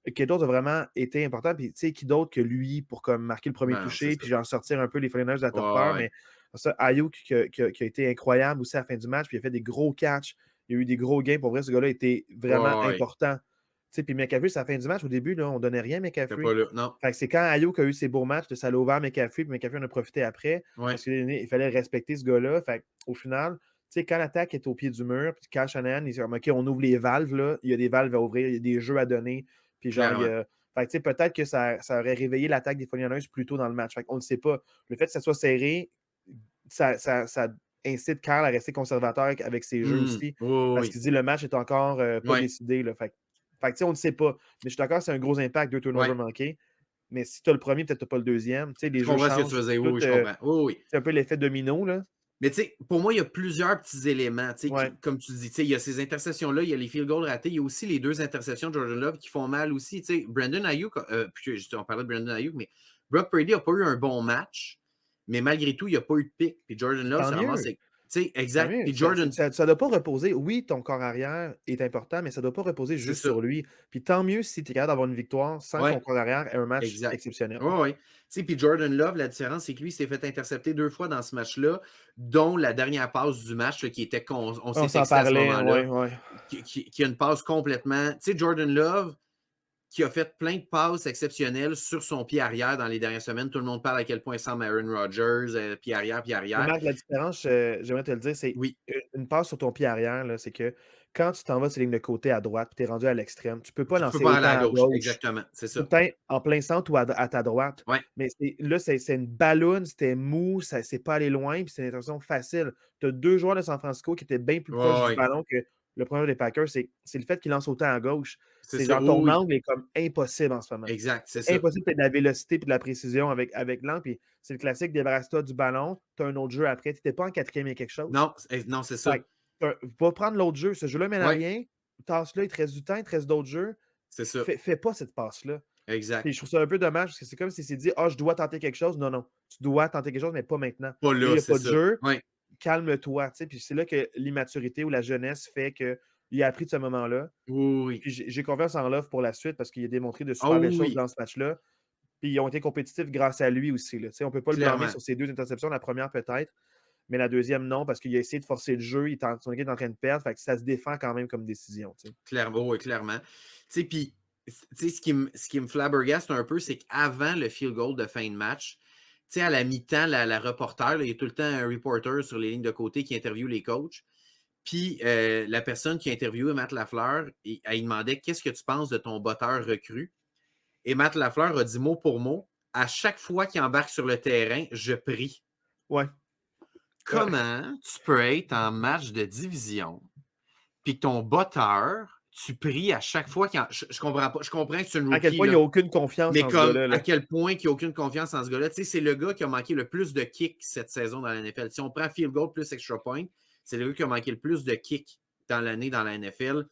sais, Kittles a vraiment été important. Puis, tu sais, qui d'autre que lui pour comme marquer le premier Ben, c'est toucher, ça. puis genre sortir un peu les 49ers de la Ouais, torpeur. ouais. Mais ça, Ayuk qui a été incroyable aussi à la fin du match, puis il a fait des gros catchs. Il y a eu des gros gains. Pour vrai, ce gars-là était vraiment Ouais, ouais. important. Tu sais, puis McCaffrey, c'est la fin du match. Au début, là, on donnait rien à C'était McCaffrey. pas là. Non. Fait que c'est quand Ayuk a eu ses beaux matchs, ça l'a ouvert McCaffrey, puis McCaffrey en a profité après. Ouais. Parce qu'il fallait respecter ce gars-là. Fait au final, tu sais, quand l'attaque est au pied du mur, puis quand Shanahan, il dit OK, on ouvre les valves, là. Il y a des valves à ouvrir, il y a des jeux à donner. Puis genre, il y Clairement. a. Fait que, tu sais, peut-être que ça aurait réveillé l'attaque des 49ers plus tôt dans le match. Fait qu'on ne sait pas. Le fait que ça soit serré, ça incite Carl à rester conservateur avec ses jeux Mhm. aussi. Oui, oui, Parce oui. qu'il dit le match est encore pas Ouais. décidé. Là. Fait que, tu sais, on ne sait pas. Mais je suis d'accord, c'est un gros impact, 2 turnovers Ouais. manqués. Mais si tu as le premier, peut-être tu n'as pas le deuxième. Tu sais, les Je jeux comprends ce que tu changent. faisais. Oui, Tout, oui, je comprends. Oui, oui. c'est un peu l'effet domino, là. Mais tu sais, pour moi, il y a plusieurs petits éléments. Ouais. Comme tu dis, il y a ces interceptions-là, il y a les field goals ratés, il y a aussi les 2 interceptions de Jordan Love qui font mal aussi. Brandon Ayuk, puis on parlait de Brandon Ayuk, mais Brock Purdy n'a pas eu un bon match, mais malgré tout, il n'y a pas eu de pic. Puis Jordan Love Tant se ramasse mieux. avec. Tant Exact. mieux. Puis Ça Jordan, ne doit pas reposer. Oui, ton corps arrière est important, mais ça ne doit pas reposer c'est juste ça. sur lui. Puis tant mieux si tu es capable d'avoir une victoire sans que ton Ouais. corps arrière ait un match Exact. exceptionnel. Oui, oui. Puis Jordan Love, la différence, c'est que lui, il s'est fait intercepter 2 fois dans ce match-là, dont la dernière passe du match là, qui était qu'on on On s'est s'en texté à ce parlait, moment-là, ouais, ouais. qui a une passe complètement. Tu sais, Jordan Love, qui a fait plein de passes exceptionnelles sur son pied arrière dans les dernières semaines. Tout le monde parle à quel point il semble Aaron Rodgers, pied arrière, pied Mais arrière. Marc, la différence, j'aimerais te le dire, c'est Oui, une passe sur ton pied arrière, là, c'est que quand tu t'en vas sur la ligne de côté à droite, puis tu es rendu à l'extrême, tu peux pas tu peux lancer pas aller autant à à gauche. gauche. Exactement. C'est Tout le ça. temps en plein centre ou à ta droite. Ouais. Mais là, c'est une balloune, c'était mou, ça c'est pas allé loin, puis c'est une interception facile. Tu as 2 joueurs de San Francisco qui étaient bien plus proches Ouais, du ouais. ballon que le premier des Packers. C'est le fait qu'ils lancent autant à gauche. C'est C'est ça. genre Oui, ton oui. angle est comme impossible en ce moment. Exact. C'est C'est ça. impossible, tu de la vélocité et de la précision avec l'angle. Puis c'est le classique, débarrasse-toi du ballon, tu as un autre jeu après. Tu étais pas en quatrième et quelque chose. Non, non, c'est ça. Fait que, va prendre l'autre jeu. Ce jeu-là mène à Ouais, rien. Tasse-là, il te reste du temps, il te reste d'autres jeux. c'est ça. Fais pas cette passe-là. Exact. Puis je trouve ça un peu dommage parce que c'est comme s'il s'est dit: «Ah, je dois tenter quelque chose». Non, non, tu dois tenter quelque chose, mais pas maintenant. Pas Là, il là, y a c'est pas de ça. jeu, Ouais. calme-toi, tu sais? Puis c'est là que l'immaturité ou la jeunesse fait qu'il a appris de ce moment-là. Oui, oui, oui. Puis j'ai confiance en Love pour la suite parce qu'il a démontré de Ah super belles oui, choses oui. dans ce match-là. Puis ils ont été compétitifs grâce à lui aussi, là. Tu sais, on peut pas le blâmer Clairement. sur ses 2 interceptions. La première peut-être, mais la deuxième non, parce qu'il a essayé de forcer le jeu. Son équipe est en train de perdre, fait que ça se défend quand même comme décision, tu sais? Clairement, oui, clairement. Puis, ce qui me flabbergaste un peu, c'est qu'avant le field goal de fin de match, à la mi-temps, la reporter, là, il y a tout le temps un reporter sur les lignes de côté qui interviewe les coachs. Puis, la personne qui a interviewé Matt Lafleur, elle lui demandait: qu'est-ce que tu penses de ton botteur recru? Et Matt Lafleur a dit mot pour mot: à chaque fois qu'il embarque sur le terrain, je prie. Ouais, ouais. Comment tu peux être en match de division, puis ton botteur, tu pries à chaque fois qu'il je comprends pas. Je comprends que c'est une À quel rookie, point il y a là. aucune confiance Mais en ce comme gars-là, à là. quel point il n'y a aucune confiance en ce gars-là. C'est le gars qui a manqué le plus de kicks cette saison dans la NFL. Si on prend field goal plus extra point, c'est le gars qui a manqué le plus de kicks dans l'année dans la NFL.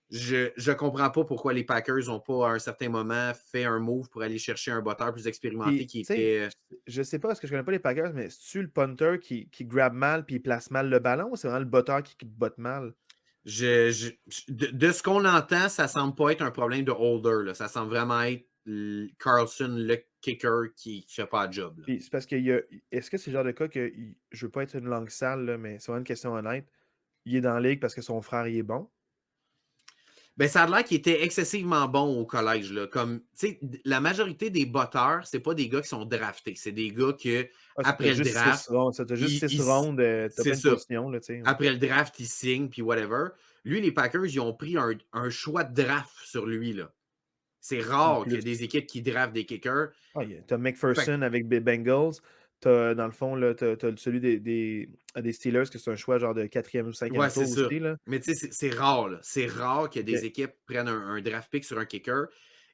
Je ne comprends pas pourquoi les Packers n'ont pas, à un certain moment, fait un move pour aller chercher un botteur plus expérimenté Puis, qui tu sais, était. je sais pas parce que je connais pas les Packers, mais c'est-tu le punter qui grab mal puis il place mal le ballon ou c'est vraiment le botteur qui botte mal? De ce qu'on entend, ça semble pas être un problème de holder. Là. Ça semble vraiment être Carlson, le kicker, qui ne fait pas le job. Là. Puis c'est parce qu'il y a. Est-ce que c'est le genre de cas que je veux pas être une langue sale, là, mais c'est vraiment une question honnête. Il est dans la ligue parce que son frère il est bon. Ben, ça a l'air qu'il était excessivement bon au collège, là. Comme, tu sais, la majorité des botteurs, c'est pas des gars qui sont draftés. C'est des gars que Ah, ça t'a après le juste 6 draft, rounds, ça t'a juste ils, 6 ils- rounds, tu c'est plein de ça. positions, là, tu sais. Après le draft, ils signent, puis whatever. Lui, les Packers, ils ont pris un choix de draft sur lui, là. C'est Ou rare qu'il y ait plus. des équipes qui draftent des kickers. Ah, t'as Fait McPherson avec les Bengals. T'as, dans le fond, là, t'as celui des Steelers, que c'est un choix genre de quatrième ou ouais, cinquième c'est tour ça. aussi, là. Mais tu sais, c'est rare, là. C'est rare que des Ok. équipes prennent un draft pick sur un kicker.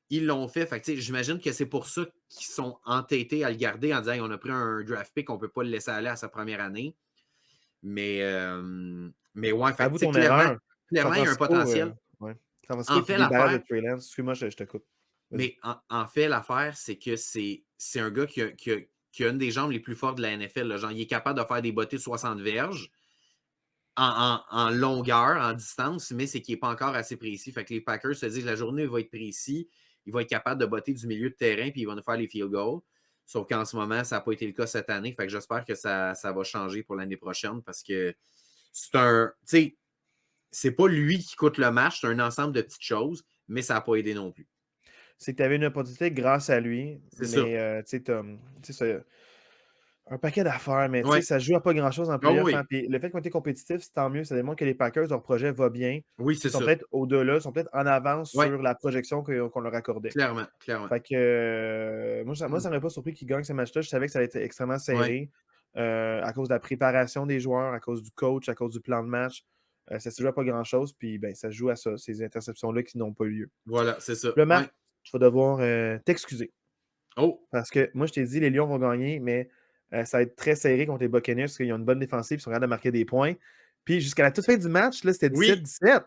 Ils l'ont fait. Fait que, tu sais, j'imagine que c'est pour ça qu'ils sont entêtés à le garder en disant on a pris un draft pick, on ne peut pas le laisser aller à sa première année. Mais ouais, fait que, tu Avoue sais, ton erreur. clairement, il y a un potentiel. Ouais. San Francisco, En tu fait, débarrasses de l'affaire, Trey Lance. Excuse-moi, je te coupe. Vas-y. mais en fait, l'affaire, c'est que c'est un gars qui a une des jambes les plus fortes de la NFL, là. Genre, il est capable de faire des bottées de 60 verges en longueur, en distance, mais c'est qu'il n'est pas encore assez précis. Fait que les Packers se disent la journée, il va être précis, il va être capable de botter du milieu de terrain, puis il va nous faire les field goals. Sauf qu'en ce moment, ça n'a pas été le cas cette année. Fait que j'espère que ça va changer pour l'année prochaine parce que c'est un. Tu sais, c'est pas lui qui coûte le match, c'est un ensemble de petites choses, mais ça n'a pas aidé non plus. C'est que tu avais une opportunité grâce à lui, C'est ça. mais tu sais, un paquet d'affaires, mais tu sais, Ouais. ça se joue à pas grand-chose en Ah playoff, hein. oui. Puis le fait qu'on été compétitif, c'est tant mieux. Ça démontre que les Packers, leur projet va bien. Oui, Ils c'est sont ça. peut-être au-delà, ils sont peut-être en avance Ouais. sur la projection qu'on leur accordait. Clairement, clairement. Fait que moi, ça m'aurait pas surpris qu'ils gagnent ce match-là. Je savais que ça allait être extrêmement Ouais. serré à cause de la préparation des joueurs, à cause du coach, à cause du plan de match. Ça se joue à pas grand-chose, puis ben, ça se joue à ça, ces interceptions-là qui n'ont pas eu lieu. Voilà, c'est ça. Là, Marc, Ouais. tu vas devoir t'excuser. Oh, Parce que moi, je t'ai dit, les Lions vont gagner, mais ça va être très serré contre les Buccaneers parce qu'ils ont une bonne défensive, ils sont capables de marquer des points. Puis jusqu'à la toute fin du match, là, c'était oui. 17-17.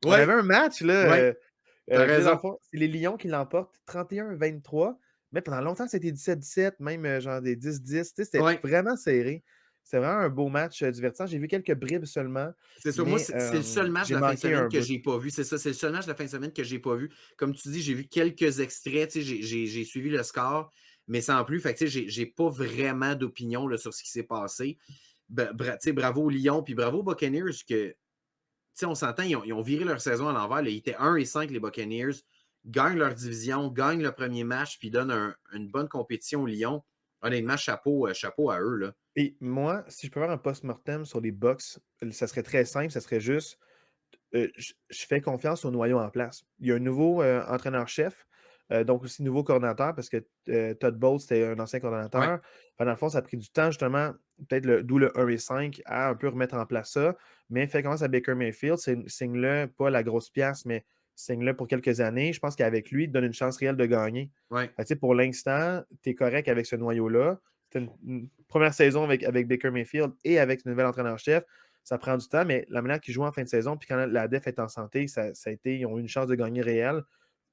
On Ouais. avait un match, là. Ouais. T'as Puis là, dans le raison. fond, c'est les Lions qui l'emportent 31-23. Mais pendant longtemps, c'était 17-17, même genre des 10-10. Tu sais, c'était Ouais. vraiment serré. C'était vraiment un beau match divertissant. J'ai vu quelques bribes seulement, C'est ça. Moi, mais c'est le seul match de j'ai la fin de manqué semaine un que bout. j'ai pas vu. C'est ça, c'est le seul match de la fin de semaine que j'ai pas vu. Comme tu dis, j'ai vu quelques extraits, tu sais, j'ai suivi le score, mais sans plus. Fait que, tu sais, j'ai pas vraiment d'opinion là, sur ce qui s'est passé. Tu sais, bravo aux Lions, puis bravo aux Buccaneers, que, tu sais, on s'entend, ils ont viré leur saison à l'envers. Là. Ils étaient 1-5, les Buccaneers, gagnent leur division, gagnent le premier match, puis donnent une bonne compétition aux Lions. Honnêtement, chapeau à eux, là. Et moi, si je peux faire un post-mortem sur les Bucks, ça serait très simple. Ça serait juste je fais confiance au noyau en place. Il y a un nouveau entraîneur-chef, donc aussi nouveau coordonnateur, parce que Todd Bowles, c'était un ancien Ouais, coordonnateur. Dans le fond, ça a pris du temps, justement, peut-être d'où le 1 et 5, à un peu remettre en place ça. Mais fait confiance à Baker Mayfield, signe-le, pas la grosse pièce, mais signe-le pour quelques années. Je pense qu'avec lui, il te donne une chance réelle de gagner. ouais, Fait que, pour l'instant, tu es correct avec ce noyau-là. C'était une première saison avec Baker Mayfield et avec ce nouvel entraîneur-chef. Ça prend du temps, mais la manière qu'ils jouent en fin de saison, puis quand la def est en santé, ça a été, ils ont eu une chance de gagner réelle.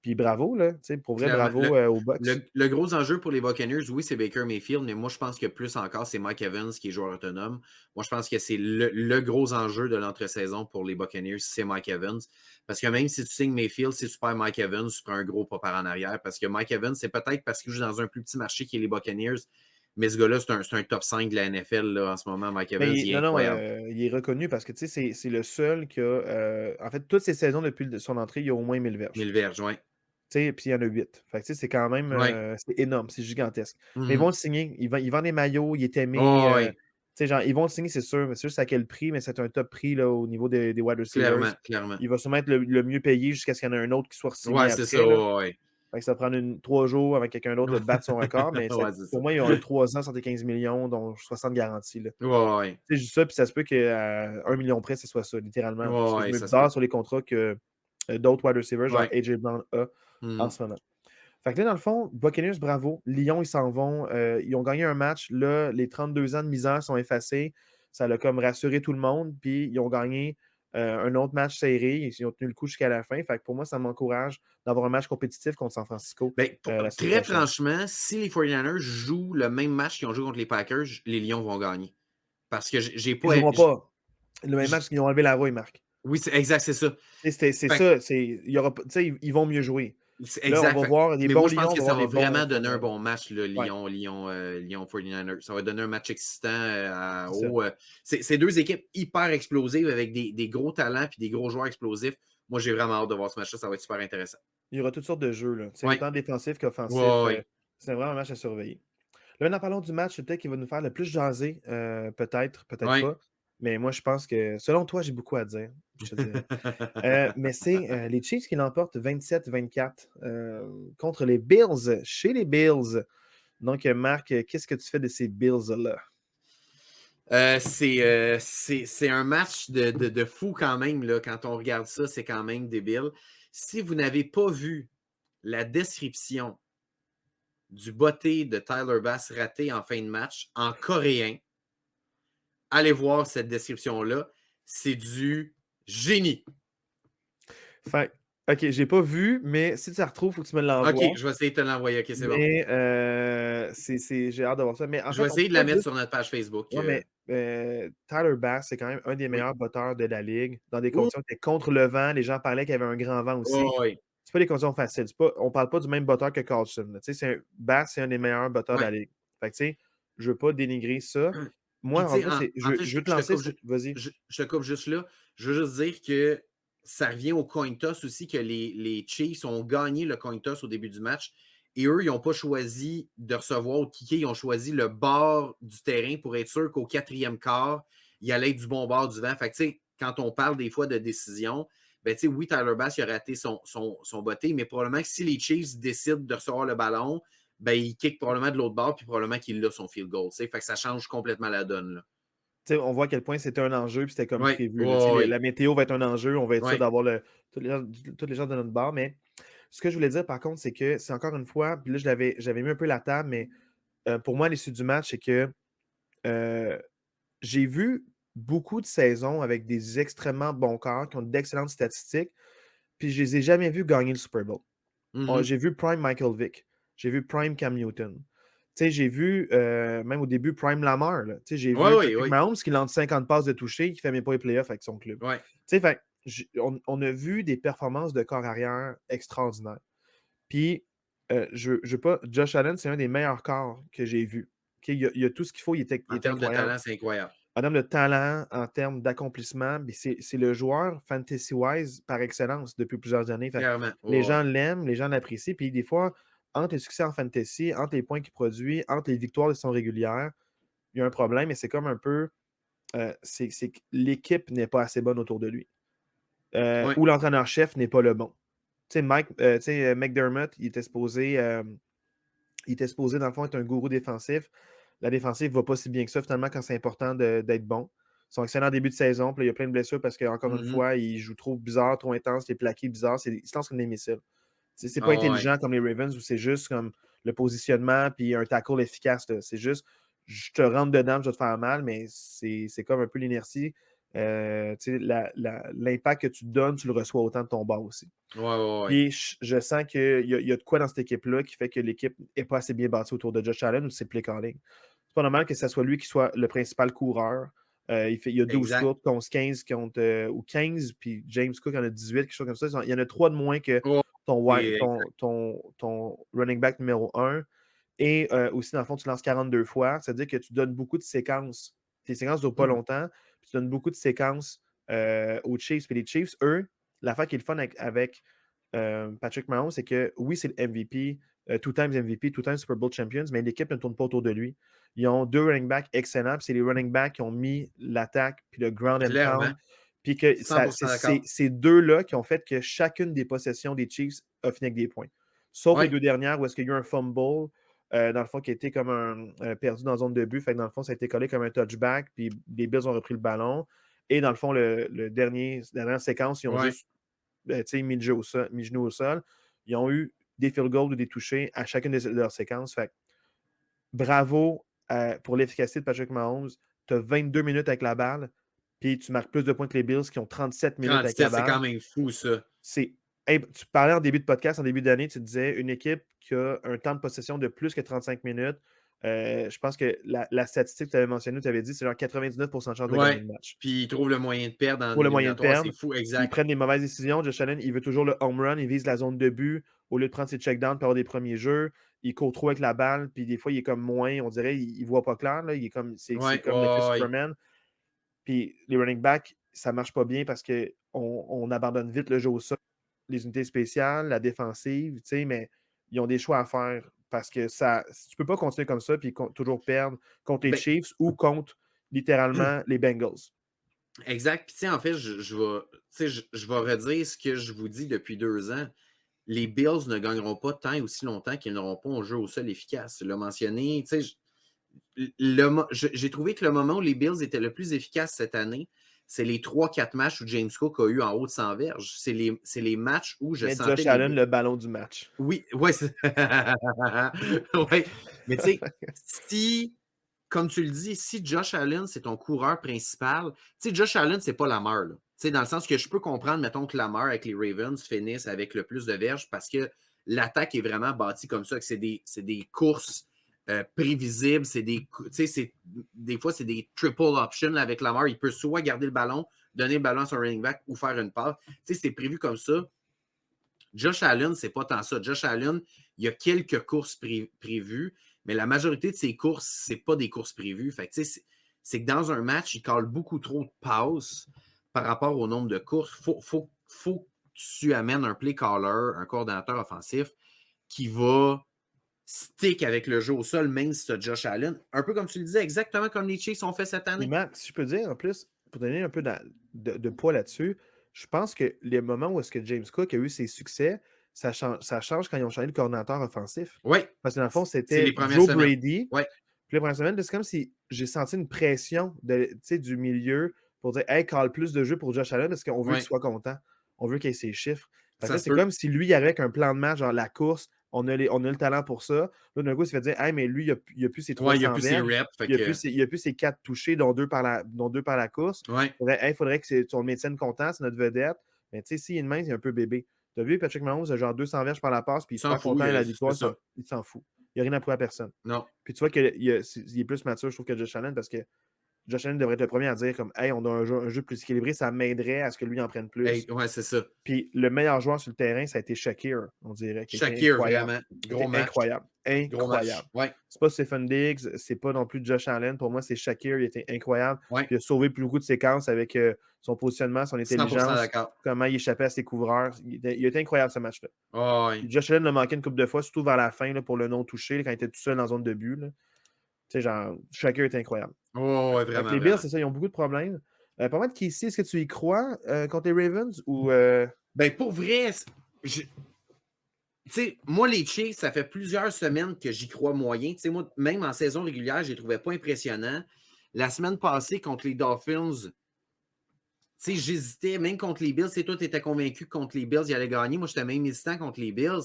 Puis bravo, là, pour vrai, clairement. bravo aux Bucks. Le gros enjeu pour les Buccaneers, oui, c'est Baker Mayfield, mais moi, je pense que plus encore, c'est Mike Evans qui est joueur autonome. Moi, je pense que c'est le gros enjeu de l'entre-saison pour les Buccaneers, c'est Mike Evans. Parce que même si tu signes Mayfield, si tu perds Mike Evans, tu prends un gros pas par en arrière. Parce que Mike Evans, c'est peut-être parce qu'il joue dans un plus petit marché qui est les Buccaneers, mais ce gars-là, c'est un top 5 de la NFL là, en ce moment. Mike Evans, il est Non, non, incroyable. il est reconnu parce que c'est le seul qui a. En fait, toutes ses saisons depuis son entrée, il y a au moins 1000 verges. 1000 verges, oui. Puis il y en a 8. Fait que c'est quand même Ouais. c'est énorme, c'est gigantesque. Mais ils vont Mhm. le signer. Il vend des maillots, il est aimé. Oh, oui, Genre, ils vont le signer, c'est sûr. Mais c'est juste à quel prix, mais c'est un top prix là, au niveau des wide receivers. clairement, clairement. Il va sûrement être le mieux payé jusqu'à ce qu'il y en ait un autre qui soit signé Ouais, c'est ça, après. Là. ouais. Fait que ça va prendre 3 jours avec quelqu'un d'autre de battre son record. Mais Ouais, c'est ça. pour moi, ils ont un 3 ans, 75 millions, dont 60 garanties. Là. Ouais, ouais. C'est juste ça, puis ça se peut qu'à 1 million près, ce soit ça, littéralement. Ouais, Parce que je ouais, me ça se peut. base sur les contrats que d'autres wide receivers, genre Ouais. AJ Brown, a en Mhm. ce moment. Fait que là, dans le fond, Buccaneers, bravo. Lyon, ils s'en vont. Ils ont gagné un match. Là, les 32 ans de misère sont effacés. Ça a comme rassuré tout le monde. Puis, ils ont gagné un autre match serré. Ils ont tenu le coup jusqu'à la fin. Fait que pour moi, ça m'encourage d'avoir un match compétitif contre San Francisco Ben, la semaine très prochaine. franchement, si les 49ers jouent le même match qu'ils ont joué contre les Packers, les Lions vont gagner. Parce que j'ai Ils ne pas. joueront pas le même match qu'ils ont enlevé la voix, Marc. Oui, c'est exact, c'est ça. C'est Fait ça. Il y aura, ils vont mieux jouer. c'est Là, on exact. va voir des Mais moi, bons je pense Lions, on que va ça voir va des bons vraiment donner un 49ers. bon match, le Ouais, Lyon 49ers. Ça va donner un match excitant. c'est ça. C'est deux équipes hyper explosives avec des gros talents et des gros joueurs explosifs. Moi, j'ai vraiment hâte de voir ce match-là. Ça va être super intéressant. Il y aura toutes sortes de jeux, là. Oui, Autant défensif qu'offensif. oui, oui. C'est vraiment un match à surveiller. Là, en parlant du match, c'est peut-être qu'il va nous faire le plus jaser, peut-être, peut-être Oui. pas. Mais moi, je pense que, selon toi, j'ai beaucoup à dire, je te dirais. Mais c'est les Chiefs qui l'emportent 27-24 contre les Bills, chez les Bills. Donc, Marc, qu'est-ce que tu fais de ces Bills-là? C'est un match de fou quand même, là. Quand on regarde ça, c'est quand même débile. Si vous n'avez pas vu la description du botté de Tyler Bass raté en fin de match en coréen, allez voir cette description-là. C'est du génie. Fait, OK, j'ai pas vu, mais si tu la retrouves, il faut que tu me OK, l'envoies. je vais essayer de te l'envoyer. OK, c'est bon. Mais j'ai hâte de voir ça. Mais en Je vais fait, on essayer peut de pas la mettre juste. sur notre page Facebook. Ouais, mais Tyler Bass, c'est quand même un des Oui. meilleurs batteurs de la ligue. Dans des Ouh, conditions qui étaient contre le vent, les gens parlaient qu'il y avait un grand vent aussi. oh, oui. C'est pas des conditions faciles. On parle pas du même batteur que Carlson. Là. Bass, c'est un des meilleurs batteurs de Ouais. la ligue. Fait que, tu sais, je veux pas dénigrer ça. Puis, Moi, tu en sais, gros, en fait, je veux te lancer sur. Vas-y. je te coupe juste là. Je veux juste dire que ça revient au coin toss aussi, que les Chiefs ont gagné le coin toss au début du match. Et eux, ils n'ont pas choisi de recevoir ou de kicker. Ils ont choisi le bord du terrain pour être sûr qu'au quatrième quart, il allait être du bon bord du vent. Fait que, tu sais, quand on parle des fois de décision, ben, tu sais, oui, Tyler Bass, il a raté son botté, mais probablement que si les Chiefs décident de recevoir le ballon, ben, il kick probablement de l'autre bord, puis probablement qu'il a son field goal. Fait que ça change complètement la donne. Là. Tu sais, on voit à quel point c'était un enjeu, puis c'était comme Oui, prévu. Là. Tu sais, oui, oui. La météo va être un enjeu, on va être sûr Oui. d'avoir tous les gens de notre bord. Mais ce que je voulais dire, par contre, c'est que c'est encore une fois, puis là, j'avais mis un peu la table, mais pour moi, l'issue du match, c'est que euh, j'ai vu beaucoup de saisons avec des extrêmement bons corps qui ont d'excellentes statistiques, puis je les ai jamais vus gagner le Super Bowl. Mhm. J'ai vu Prime Michael Vick, j'ai vu Prime Cam Newton. Tu sais, j'ai vu, même au début, Prime Lamar. Là. Tu sais, j'ai Oui, vu oui, Patrick oui. Mahomes qui lance 50 passes de toucher, qui fait même pas les playoffs avec son club. Oui. Tu sais, fait, on a vu des performances de corps arrière extraordinaires. Puis, je veux pas. Josh Allen, c'est un des meilleurs corps que j'ai vu. OK, il a tout ce qu'il faut, il En est termes de incroyable. talent, c'est incroyable. En termes de talent, en termes d'accomplissement, mais c'est le joueur fantasy-wise par excellence depuis plusieurs années. Fait que Clairement. les Oui, gens l'aiment, les gens l'apprécient. Puis des fois, entre les succès en fantasy, entre les points qu'il produit, entre les victoires de saison régulière, il y a un problème et c'est comme un peu. C'est que l'équipe n'est pas assez bonne autour de lui. oui. Ou l'entraîneur-chef n'est pas le bon. Tu sais, McDermott, il était supposé, dans le fond, être un gourou défensif. La défensive ne va pas si bien que ça, finalement, quand c'est important d'être bon. Ils sont excellents en début de saison, puis là, il y a plein de blessures parce qu'encore une Mhm. fois, ils jouent trop bizarre, trop intense, les plaqués bizarres. Ils se lancent comme des missiles. C'est pas Ah, ouais. intelligent comme les Ravens où c'est juste comme le positionnement puis un tackle efficace. Là. C'est juste, je te rentre dedans, je vais te faire mal, mais c'est comme un peu l'inertie. Tu sais, l'impact que tu te donnes, tu le reçois autant de ton bas aussi. Ouais, ouais, ouais. Puis je sens qu'il y a de quoi dans cette équipe-là qui fait que l'équipe n'est pas assez bien bâtie autour de Josh Allen ou c'est play calling. C'est pas normal que ce soit lui qui soit le principal coureur. Il y a 12 Exact. courses, contre 15 ou 15, puis James Cook en a 18, quelque chose comme ça. Il y en a 3 de moins que Oh, exact. ton running back numéro 1. Et aussi, dans le fond, tu lances 42 fois. C'est-à-dire que tu donnes beaucoup de séquences. Tes séquences ne durent pas Mhm. longtemps. Puis tu donnes beaucoup de séquences aux Chiefs. Puis les Chiefs, eux, l'affaire qui est le fun avec Patrick Mahomes, c'est que oui, c'est le MVP, two times MVP, two times Super Bowl champions, mais l'équipe ne tourne pas autour de lui. Ils ont 2 running backs excellents, puis c'est les running backs qui ont mis l'attaque, puis le ground and pound. Clairement. Puis que 100% c'est d'accord. ces deux-là qui ont fait que chacune des possessions des Chiefs a fini avec des points. Sauf les Oui. 2 dernières où est-ce qu'il y a eu un fumble, dans le fond, qui a été comme perdu dans la zone de but. Fait que dans le fond, ça a été collé comme un touchback, puis les Bills ont repris le ballon. Et dans le fond, la dernière séquence, ils ont Oui. juste mis le genou au sol. Ils ont eu des field goals ou des touchés à chacune de leurs séquences. Fait que, bravo pour l'efficacité de Patrick Mahomes. Tu as 22 minutes avec la balle, puis tu marques plus de points que les Bills qui ont 37 minutes avec la 37, c'est balle. quand même fou, ça. Tu parlais en début de podcast, en début d'année, tu disais une équipe qui a un temps de possession de plus que 35 minutes. Je pense que la statistique que tu avais mentionnée, tu avais dit, c'est genre 99% de chance de gagner Ouais. le match. Puis ils trouvent le moyen de perdre en Pour le moyen de éliminatoire. C'est perdre. fou, Puis ils exact. prennent des mauvaises décisions. Josh Allen, il veut toujours le home run. Il vise la zone de but au lieu de prendre ses checkdowns pour avoir des premiers jeux. Il court trop avec la balle. Puis des fois, il est comme moins. On dirait il ne voit pas clair. Là. Il est comme, c'est Ouais, comme l'effet ouais, ouais. Superman. Puis les running backs, ça ne marche pas bien parce qu'on abandonne vite le jeu au sol, les unités spéciales, la défensive, mais ils ont des choix à faire parce que tu ne peux pas continuer comme ça et toujours perdre contre les Ben, Chiefs ou contre littéralement les Bengals. exact. Puis, tu sais, en fait, je vais redire ce que je vous dis depuis 2 ans. Les Bills ne gagneront pas tant et aussi longtemps qu'ils n'auront pas un jeu au sol efficace. Tu l'as mentionné. Tu sais, j'ai trouvé que le moment où les Bills étaient le plus efficaces cette année, c'est les 3-4 matchs où James Cook a eu en haut de 100 verges. C'est les matchs où je Mais sentais Josh les Allen, Bills. le ballon du match. Oui, ouais, ouais. Mais tu sais, si, comme tu le dis, si Josh Allen, c'est ton coureur principal, tu sais, Josh Allen, c'est pas Lamar, là. Tu sais, dans le sens que je peux comprendre, mettons, que Lamar avec les Ravens finisse avec le plus de verges parce que l'attaque est vraiment bâtie comme ça, que c'est des courses prévisibles, des fois, c'est des triple options là, avec Lamar. Il peut soit garder le ballon, donner le ballon à son running back ou faire une passe. Tu sais, c'est prévu comme ça. Josh Allen, c'est pas tant ça. Josh Allen, il y a quelques courses prévues, mais la majorité de ses courses, c'est pas des courses prévues. Fait que, c'est que dans un match, il colle beaucoup trop de passes par rapport au nombre de courses. Faut que tu amènes un play caller, un coordonnateur offensif qui va stick avec le jeu au sol, même si tu as Josh Allen. Un peu comme tu le disais, exactement comme les Chiefs ont fait cette Et année. Max, si je peux dire, en plus, pour donner un peu de poids là-dessus, je pense que les moments où est-ce que James Cook a eu ses succès, ça change quand ils ont changé le coordinateur offensif. Oui, Parce que dans le fond, c'est les c'était premières Joe semaines. Brady. Oui, Puis les premières semaines, c'est comme si j'ai senti une pression du milieu pour dire Hey, call plus de jeux pour Josh Allen parce qu'on veut qu'il oui, soit content. On veut qu'il ait ses chiffres. Fait que ça là, se c'est peut. comme si lui, il arrivait avec un plan de match, genre la course, on a le talent pour ça. Là, d'un coup, il se fait dire Hey, mais lui, il a plus ses Oui, il n'y a 300 plus ses verges, reps. Fait il a que, plus ses 4 touchés, dont deux par la course. ouais. Faudrait que ton médecin content, c'est notre vedette. Mais tu sais, s'il est une main, il est un peu bébé. Tu as vu Patrick Mahomes, a genre 200 verges par la passe, puis il Il est s'en super fout, content de la c'est victoire, ça. il s'en fout. Il n'y a rien à prouver à personne. Non. Puis tu vois qu'il est plus mature, je trouve, que Josh Allen, parce que Josh Allen devrait être le premier à dire comme Hey, on a un jeu plus équilibré, ça m'aiderait à ce que lui en prenne plus. Hey, ouais, c'est ça. Puis le meilleur joueur sur le terrain, ça a été Shakir, on dirait, qui était Shakir, incroyable. vraiment. Qui Gros était match. incroyable. Gros Incroyable. match. Ouais. C'est pas Stephen Diggs, c'est pas non plus Josh Allen. Pour moi, c'est Shakir, il était incroyable. Ouais. Puis il a sauvé plus beaucoup de séquences avec son positionnement, son 100% intelligence, d'accord. comment il échappait à ses couvreurs. Il était incroyable ce match-là. Oh, ouais. Puis Josh Allen l'a manqué une couple de fois, surtout vers la fin là, pour le non-touché, là, quand il était tout seul dans la zone de but. Tu sais, genre, Shakir était incroyable. Oh, ouais, Fait que vraiment, les Bills, vraiment. c'est ça, ils ont beaucoup de problèmes. Pas mal de Kelsey, est-ce que tu y crois contre les Ravens ou. Ben, pour vrai, tu sais, moi, les Chiefs, ça fait plusieurs semaines que j'y crois moyen. Tu sais, moi, même en saison régulière, je les trouvais pas impressionnants. La semaine passée, contre les Dolphins, tu sais, j'hésitais, même contre les Bills. C'est toi, tu étais convaincu que contre les Bills, ils allaient gagner. Moi, j'étais même hésitant contre les Bills.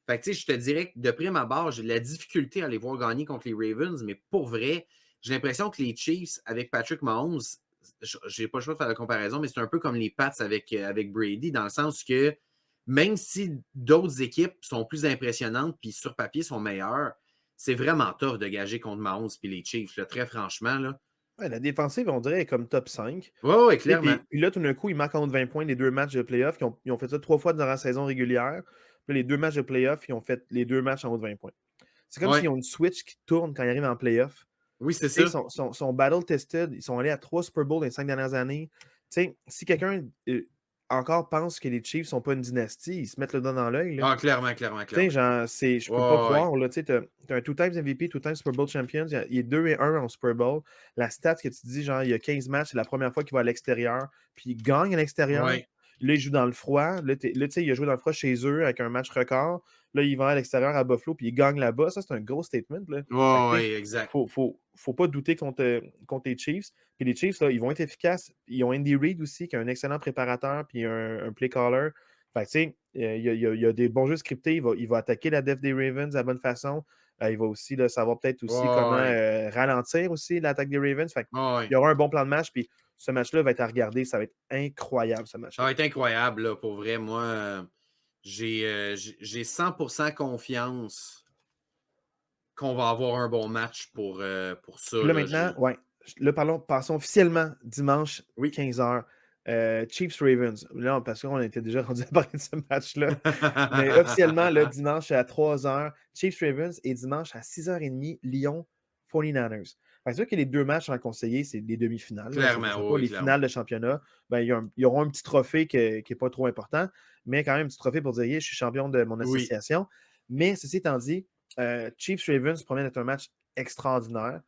Fait que, tu sais, je te dirais que de prime abord, j'ai de la difficulté à les voir gagner contre les Ravens, mais pour vrai, j'ai l'impression que les Chiefs, avec Patrick Mahomes, j'ai pas le choix de faire la comparaison, mais c'est un peu comme les Pats avec Brady, dans le sens que même si d'autres équipes sont plus impressionnantes puis sur papier sont meilleures, c'est vraiment tough de gager contre Mahomes puis les Chiefs, là, très franchement. Là. Ouais, la défensive, on dirait, est comme top 5. Ouais, ouais, Et clairement. puis là, tout d'un coup, ils marquent entre 20 points les deux matchs de playoff. Ils ont fait ça 3 fois durant la saison régulière. Puis les deux matchs de playoff, ils ont fait les deux matchs en haut de 20 points. C'est comme Ouais. s'ils ont une switch qui tourne quand ils arrivent en playoff. Oui, c'est Tu sais, ça. ils sont battle-tested. Ils sont allés à 3 Super Bowls les 5 dernières années. Tu sais, si quelqu'un encore pense que les Chiefs ne sont pas une dynastie, ils se mettent le doigt dans l'œil. Ah, clairement, clairement, Tu sais, clairement. genre, je peux pas Ouais, ouais. croire, là, tu sais, t'as un two-times MVP, two-times Super Bowl champion, il est 2-1 en Super Bowl. La stat que tu dis, genre, il y a 15 matchs, c'est la première fois qu'il va à l'extérieur, puis il gagne à l'extérieur. Ouais. Là, il joue dans le froid. Là, tu sais, il a joué dans le froid chez eux avec un match record. Là, il va à l'extérieur à Buffalo, puis il gagne là-bas. Ça, c'est un gros statement, là. Fait que, Ouais, tu sais, ouais, exact. faut pas douter contre les Chiefs. Puis les Chiefs, là, ils vont être efficaces. Ils ont Andy Reid aussi, qui est un excellent préparateur, puis un play caller. Fait que, tu sais, il y a des bons jeux scriptés. Il va attaquer la def des Ravens de la bonne façon. Il va aussi là, savoir peut-être aussi comment Ouais, ralentir aussi l'attaque des Ravens. Fait que, il ouais. y aura un bon plan de match. Puis ce match-là va être à regarder. Ça va être incroyable, ce Ça match-là. va être incroyable, là, pour vrai. Moi, j'ai 100% confiance qu'on va avoir un bon match pour ça. Puis là, Là, maintenant, ouais. Là, passons officiellement dimanche, Oui. 15h. Chiefs-Ravens. Là, parce qu'on était déjà rendu à parler de ce match-là. Mais officiellement, le dimanche à 3h, Chiefs-Ravens et dimanche à 6h30, Lyon 49ers. Fait que c'est sûr que les 2 matchs à conseiller, c'est les demi-finales, là, ça ne Clairement, sera pas oui, les clairement. finales de championnat. Ben, ils auront un petit trophée qui est pas trop important, mais quand même un petit trophée pour dire: «Yeah, je suis champion de mon Oui. association». Mais ceci étant dit, Chiefs-Ravens promet d'être un match extraordinaire.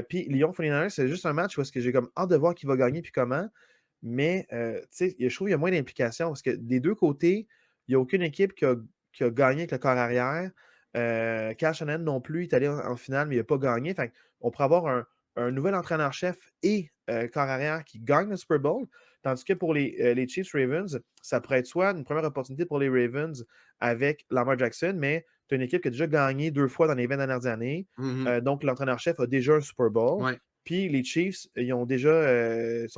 Puis Lyon-49ers, c'est juste un match où est-ce que j'ai comme hâte de voir qui va gagner puis comment. Mais, tu sais, je trouve qu'il y a moins d'implication parce que des 2 côtés, il n'y a aucune équipe qui a gagné avec le corps arrière. Kyle Shanahan non plus, il est allé en finale, mais il n'a pas gagné. Fait on pourrait avoir un nouvel entraîneur-chef et corps arrière qui gagne le Super Bowl. Tandis que pour les Chiefs Ravens, ça pourrait être soit une première opportunité pour les Ravens avec Lamar Jackson, mais tu as une équipe qui a déjà gagné 2 fois dans les 20 dernières années. Mhm. Donc, l'entraîneur-chef a déjà un Super Bowl. Ouais. Puis les Chiefs, ils sont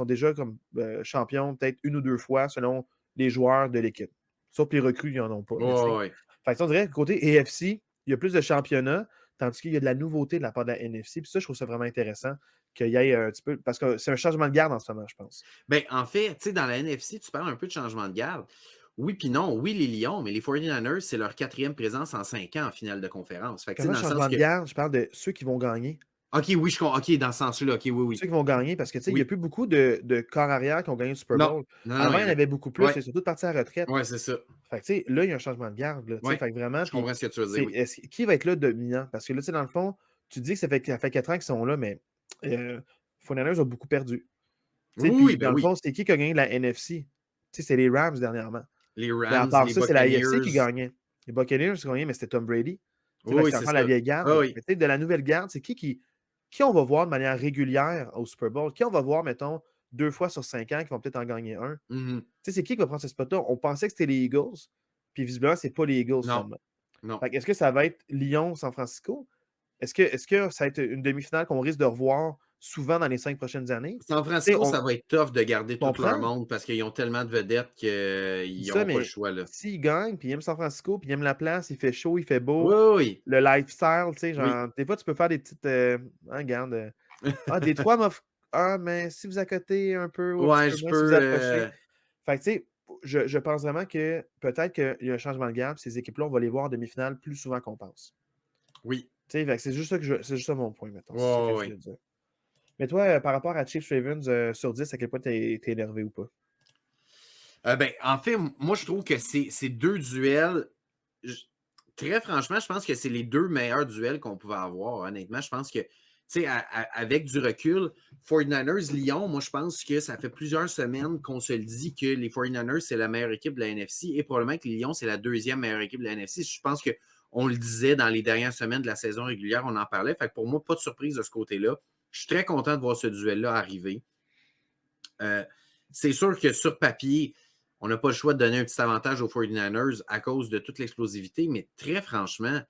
déjà comme champions peut-être 1 ou 2 fois selon les joueurs de l'équipe. Sauf que les recrues, ils n'en ont pas. Mais, tu sais. Ouais. Fait que ça, on dirait que côté AFC, il y a plus de championnats, tandis qu'il y a de la nouveauté de la part de la NFC. Puis ça, je trouve ça vraiment intéressant qu'il y ait un petit peu. Parce que c'est un changement de garde en ce moment, je pense. Ben, en fait, tu sais, dans la NFC, tu parles un peu de changement de garde. Oui, puis non. Oui, les Lions, mais les 49ers, c'est leur 4e présence en 5 ans en finale de conférence. Fait que, Quand tu sais, je dans parle le de sens changement de que. garde, je parle de ceux qui vont gagner. OK, oui, OK, dans ce sens-là. OK, oui, oui. Ceux qui vont gagner, parce que tu sais, il n'y a Oui. plus beaucoup de corps arrière qui ont gagné le Super Non. Bowl. Non, non, Avant, il il y y en en a. avait beaucoup plus, Ouais. ils sont tous partis à la retraite. Ouais, c'est ça. Fait que, tu sais, là, il y a un changement de garde. Là, tu sais, Ouais. fait que vraiment, Je puis comprends ce que tu veux dire, c'est, oui. qui va être là dominant? Parce que là, tu sais, dans le fond, tu dis que ça fait 4 ans qu'ils sont là, mais euh, 49ers ont beaucoup perdu. Tu sais, Oui, oui, puis ben dans le oui. fond, c'est qui a gagné la NFC? Tu sais, c'est les Rams dernièrement. Les Mais à Rams, part les ça, c'est la AFC qui Buccaneers. gagnait. Les Buccaneers qui gagnaient, mais c'était Tom Brady. Tu sais, Oui, fait que oui, c'est c'est encore la ça. vieille Ah garde. oui. Mais tu sais, de la nouvelle garde, c'est qui on va voir de manière régulière au Super Bowl? Qui on va voir, mettons, 2 fois sur 5 ans qui vont peut-être en gagner un? Mhm. Tu sais, c'est qui va prendre ce spot-là? On pensait que c'était les Eagles, puis visiblement, c'est pas les Eagles Non. finalement. Non. Fait que est-ce que ça va être Lyon-San Francisco? Est-ce que ça va être une demi-finale qu'on risque de revoir souvent dans les 5 prochaines années? San Tu sais, Francisco, on ça va être tough de garder tout leur comprend, monde parce qu'ils ont tellement de vedettes je dis qu'ils ça, n'auront pas le mais choix, là. s'ils gagnent, puis ils aiment San Francisco, puis ils aiment la place, il fait chaud, il fait Oui, beau, oui, le lifestyle, tu sais, oui. genre, des fois, tu peux faire des petites, hein, regarde, Détroit m'offre mais si vous accotez un peu ou un petit Ouais, peu je moins, si vous peux. approchez. Fait que, tu sais, je pense vraiment que peut-être qu'il y a un changement de gamme. Ces équipes-là, on va les voir en demi-finale plus souvent qu'on pense. Oui. Tu sais, fait que c'est juste ça mon point, mettons. C'est ça que Ouais, je ouais. voulais dire. Mais toi, par rapport à Chiefs Ravens sur 10, à quel point t'es énervé ou pas? Ben, en fait, moi, je trouve que ces deux duels, je- très franchement, je pense que c'est les deux meilleurs duels qu'on pouvait avoir. Honnêtement, je pense que, tu sais, avec du recul, 49ers-Lyon, moi, je pense que ça fait plusieurs semaines qu'on se le dit que les 49ers, c'est la meilleure équipe de la NFC et probablement que les Lions, c'est la deuxième meilleure équipe de la NFC. Je pense qu'on le disait dans les dernières semaines de la saison régulière, on en parlait. Fait que pour moi, pas de surprise de ce côté-là. Je suis très content de voir ce duel-là arriver. Euh, c'est sûr que sur papier, on n'a pas le choix de donner un petit avantage aux 49ers à cause de toute l'explosivité, mais très franchement,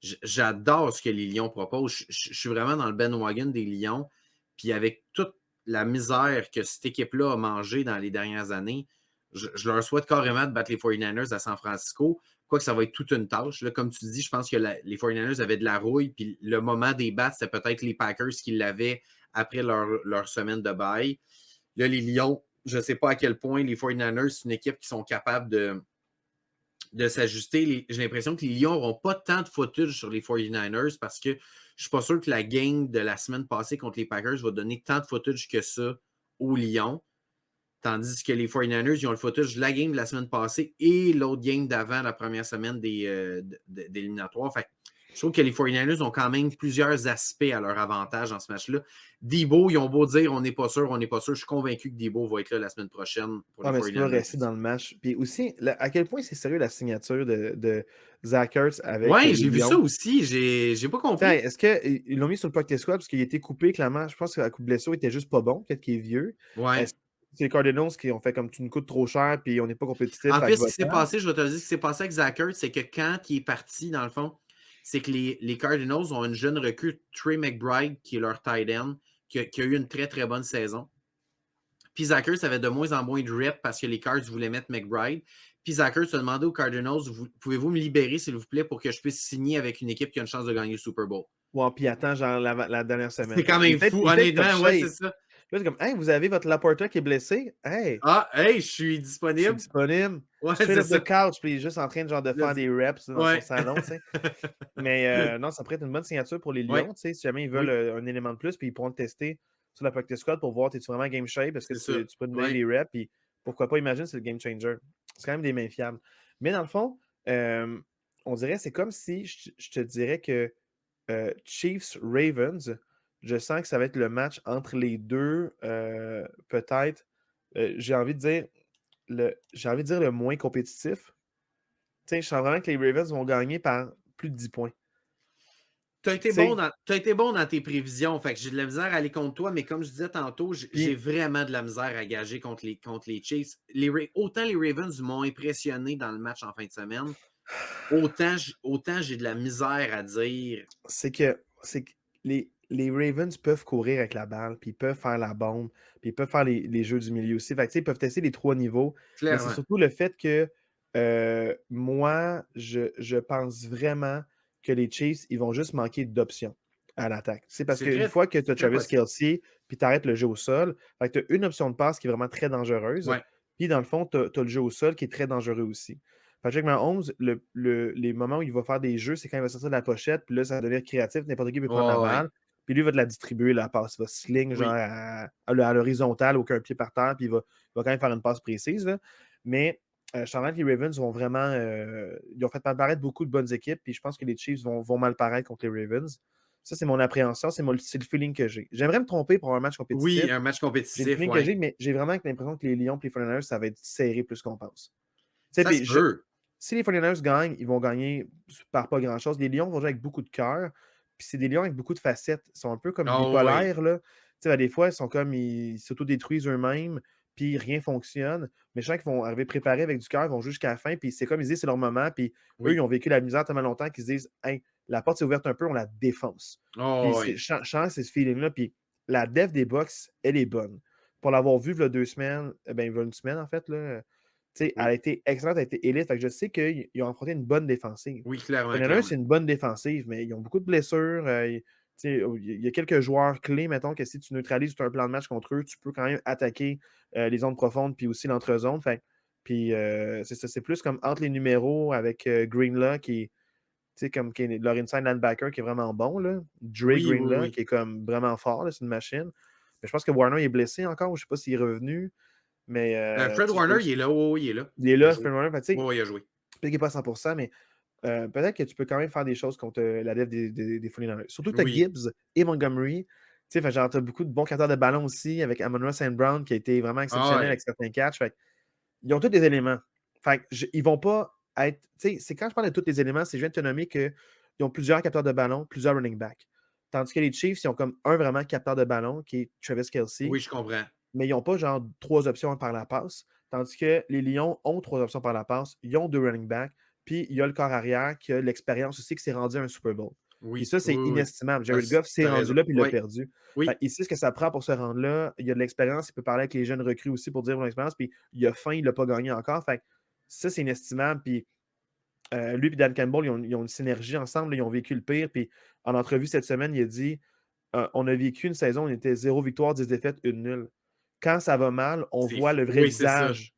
j'adore ce que les Lions proposent. Je suis vraiment dans le bandwagon des Lions. Puis avec toute la misère que cette équipe-là a mangée dans les dernières années, je leur souhaite carrément de battre les 49ers à San Francisco. Quoique ça va être toute une tâche. Là, comme tu dis, je pense que les 49ers avaient de la rouille. Puis le moment des bats, c'était peut-être les Packers qui l'avaient après leur semaine de bye. Là, les Lions, je ne sais pas à quel point les 49ers, c'est une équipe qui sont capables de s'ajuster. J'ai l'impression que les Lions n'auront pas tant de footage sur les 49ers parce que je ne suis pas sûr que la game de la semaine passée contre les Packers va donner tant de footage que ça aux Lions. Tandis que les 49ers, ils ont le footage de la game de la semaine passée et l'autre game d'avant la première semaine d'éliminatoires. Fait que je trouve que les 49ers ont quand même plusieurs aspects à leur avantage dans ce match-là. Debo, ils ont beau dire on n'est pas sûr, on n'est pas sûr. Je suis convaincu que Debo va être là la semaine prochaine pour Ah, les mais tu dois 49ers rester aussi. dans le match. Puis aussi, à quel point c'est sérieux la signature de Zach Ertz avec Ouais, les j'ai vu ça Lions? aussi. J'ai pas T'sais, compris. est-ce qu'ils l'ont mis sur le practice squad parce qu'il a été coupé, clairement? Je pense que la coupe blessure était juste pas bon, peut-être qu'il est vieux. Ouais. Est-ce que c'est les Cardinals qui ont fait comme tu nous coûtes trop cher puis on n'est pas compétitif, En fait fait, que ce qui s'est va-t'en? passé, je vais te dire, ce qui s'est passé avec Zach Ertz, c'est que quand il est parti, dans le fond, c'est que les Cardinals ont une jeune recrue, Trey McBride, qui est leur tight end, qui a eu une très, très bonne saison. Puis Zach Ertz avait de moins en moins de reps parce que les Cards voulaient mettre McBride. Puis Zach Ertz a demandé aux Cardinals, pouvez-vous me libérer, s'il vous plaît, pour que je puisse signer avec une équipe qui a une chance de gagner le Super Bowl? Ouais, puis attends, genre la dernière C'est semaine. quand Il est même peut-être fou, il est peut-être top honnêtement, ouais, c'est shape. ça. Là, c'est comme, hey, vous avez votre Laporta qui est blessé? Hey, Ah, hey, je suis je suis disponible. disponible. Ouais, Straight c'est off the ça. couch, puis il est juste en train genre, de faire des reps dans son Ouais. salon, tu sais. Mais non, ça pourrait être une bonne signature pour les Ouais, Lions, tu sais, si jamais ils veulent oui, un élément de plus, puis ils pourront te tester sur la practice squad pour voir, es-tu vraiment game shape, est-ce que c'est ça. tu peux te donner Ouais. des reps, puis pourquoi pas, imagine, c'est le game changer. C'est quand même des mains fiables. Mais dans le fond, euh, on dirait, c'est comme si je te dirais que Chiefs-Ravens, je sens que ça va être le match entre les deux, peut-être, j'ai envie de dire le moins compétitif. Tu sais, je sens vraiment que les Ravens vont gagner par plus de 10 points. Tu as été Tu sais, bon dans tes prévisions. Fait que j'ai de la misère à aller contre toi, mais comme je disais tantôt, j'ai puis vraiment de la misère à gager contre les Chiefs. Autant les Ravens m'ont impressionné dans le match en fin de semaine, autant j'ai de la misère à dire. c'est que les Ravens peuvent courir avec la balle, puis ils peuvent faire la bombe, puis ils peuvent faire les jeux du milieu aussi. Fait que, tu sais, ils peuvent tester les 3 niveaux, mais c'est Clairement. surtout le fait que moi, je pense vraiment que les Chiefs, ils vont juste manquer d'options à l'attaque. C'est parce qu'une fois que tu C'est as très Travis possible. Kelce, puis tu arrêtes le jeu au sol, fait que tu as une option de passe qui est vraiment très dangereuse, Ouais. puis dans le fond, tu as le jeu au sol qui est très dangereux aussi. Patrick Mahomes, les moments où il va faire des jeux, c'est quand il va sortir de la pochette, puis là, ça va devenir créatif, n'importe qui peut prendre la Ouais, ouais. balle, puis lui, il va te la distribuer, la passe. Il va sling genre Oui. à l'horizontale, aucun pied par terre, puis il va quand même faire une passe précise. Là. Mais je sens que les Ravens vont vraiment. Ils ont fait apparaître beaucoup de bonnes équipes, puis je pense que les Chiefs vont mal paraître contre les Ravens. Ça, c'est mon appréhension, c'est le feeling que j'ai. J'aimerais me tromper pour un match Oui, compétitif. un match J'ai le compétitif, feeling que ouais. j'ai, mais j'ai vraiment l'impression que les Lions et les 49ers, ça va être serré plus qu'on pense. Tu sais, Ça se puis peut. si les 49ers gagnent, ils vont gagner par pas grand-chose. Les Lions vont jouer avec beaucoup de cœur. Puis c'est des Lions avec beaucoup de facettes. Ils sont un peu comme Oh, oui. bipolaires. Là. Tu sais, ben, des fois, ils sont comme ils s'autodétruisent eux-mêmes, puis rien fonctionne. Mais je sens qu'ils vont arriver préparés avec du cœur, ils vont jouer jusqu'à la fin. Puis c'est comme ils disent, c'est leur moment. Puis eux, ils Oui. ont vécu la misère tellement longtemps qu'ils se disent, hey, la porte s'est ouverte un peu, on la défonce. Puis Oh, oui. je sens c'est ce feeling-là. Puis la def des Bucks, elle est bonne. Pour l'avoir vu il y a 2 semaines, ben, il y a une semaine en fait, là, elle Oui. a été excellente, elle a été élite. Fait que je sais qu'ils ont affronté une bonne défensive. Oui, clairement, Fernandez, clairement. c'est une bonne défensive, mais ils ont beaucoup de blessures. Il y a quelques joueurs clés, mettons, que si tu neutralises tout un plan de match contre eux, tu peux quand même attaquer les zones profondes puis aussi l'entre-zone. Puis c'est ça, c'est plus comme entre les numéros avec Greenlaw qui est leur inside linebacker qui est vraiment bon. Là. Dre Oui, oui, Greenlaw oui. qui est comme vraiment fort, là, c'est une machine. Mais je pense que Warner est blessé encore, je ne sais pas s'il est revenu. Mais Fred je peux Warner, il aussi. est là. Oh, oui, il est là. Il est Il a là, joué. Fred Warner. Oui, oui, il a joué. Peut-être qu'il n'est pas à 100%, mais peut-être que tu peux quand même faire des choses contre la def des 49ers. Surtout que tu as Oui. Gibbs et Montgomery. Tu sais, tu as beaucoup de bons capteurs de ballon aussi avec Amon-Ra St. Brown qui a été vraiment Ah, exceptionnel ouais. avec certains catchs. Ils ont tous des éléments. Ils vont pas être. Tu sais, c'est quand je parle de tous les éléments, c'est je viens de te nommer qu'ils ont plusieurs capteurs de ballon, plusieurs running backs. Tandis que les Chiefs, ils ont comme un vraiment capteur de ballon qui est Travis Kelce, Oui, je comprends. mais ils n'ont pas genre 3 options par la passe. Tandis que les Lions ont 3 options par la passe. Ils ont 2 running backs. Puis il y a le corps arrière qui a l'expérience aussi qui s'est rendu à un Super Bowl. Puis Oui, ça, c'est oui, oui. inestimable. Tu Jared Goff s'est as rendu raison. là puis il l'a Oui, perdu. oui. Il sait ce que ça prend pour se rendre là. Il y a de l'expérience. Il peut parler avec les jeunes recrues aussi pour dire mon expérience. Puis il a faim, il l'a pas gagné encore. Ça, c'est inestimable. Puis lui et Dan Campbell, ils ont une synergie ensemble. Là, ils ont vécu le pire. Puis en entrevue cette semaine, il a dit on a vécu une saison où on était 0 victoire, 10 défaites, 1 nulle. Quand ça va mal, on C'est voit fou. le vrai Oui, c'est ça. visage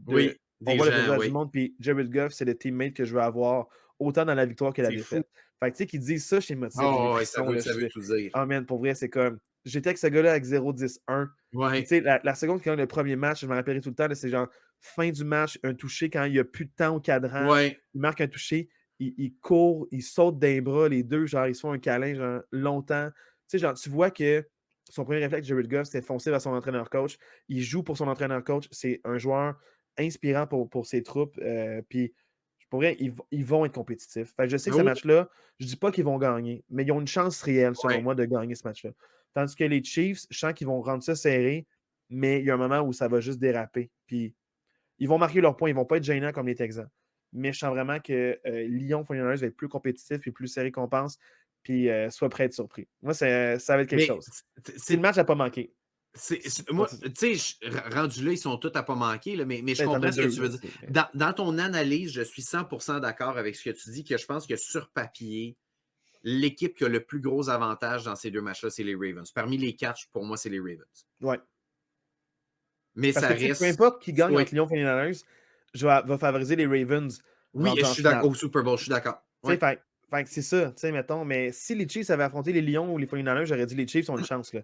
Oui, on des voit le vrai gens, visage du oui. monde. Puis Jared Goff, c'est le teammate que je veux avoir autant dans la victoire que la C'est fou. défaite. Fait que tu sais, qu'ils disent ça, je m'émotive, j'ai des Oh, ouais, frissons. Là, ça je veut fais tout dire. oh man, pour vrai, c'est comme. J'étais avec ce gars-là avec 0-10-1. Puis Oui, tu sais, la seconde qu'il gagne le premier match, je me rappellerai tout le temps, là, c'est genre fin du match, un touché quand il n'y a plus de temps au cadran. oui. Il marque un touché, il court, il saute d'un bras, les deux, genre, ils se font un câlin, genre, longtemps. Tu sais, genre, tu vois que son premier réflexe, Jared Goff, c'était foncer vers son entraîneur-coach. Il joue pour son entraîneur-coach. C'est un joueur inspirant pour ses troupes. Puis, pour vrai, ils vont être compétitifs. Fait que je sais que ce Oh, match-là, je dis pas qu'ils vont gagner, mais ils ont une chance réelle, selon oui. moi, de gagner ce match-là. Tandis que les Chiefs, je sens qu'ils vont rendre ça serré, mais il y a un moment où ça va juste déraper. Puis, ils vont marquer leurs points. Ils vont pas être gênants comme les Texans. Mais je sens vraiment que Lyon 49ers va être plus compétitif et plus serré qu'on pense. Puis, soit prêt à être surpris. Moi, ça va être quelque Mais chose. C'est le c'est match à pas manquer. moi, tu sais, rendu là, ils sont tous à pas manquer, là, mais je Ben, t'en as comprends ce que deux, tu veux là, dire. mais Dans ton analyse, je suis 100% d'accord avec ce que tu dis, que je pense que sur papier, l'équipe qui a le plus gros avantage dans ces 2 matchs-là, c'est les Ravens. Parmi les 4, pour moi, c'est les Ravens. Ouais. Mais Parce ça que, tu sais, peu reste importe qui gagne oui, entre Lions et 49ers, va favoriser les Ravens oui, rendus je en suis d'accord finale. au Super Bowl, je suis d'accord. Tu sais, Ouais. fait que c'est ça, tu sais, mettons, mais si les Chiefs avaient affronté les Lions ou les 49ers, j'aurais dit les Chiefs ont une chance, là.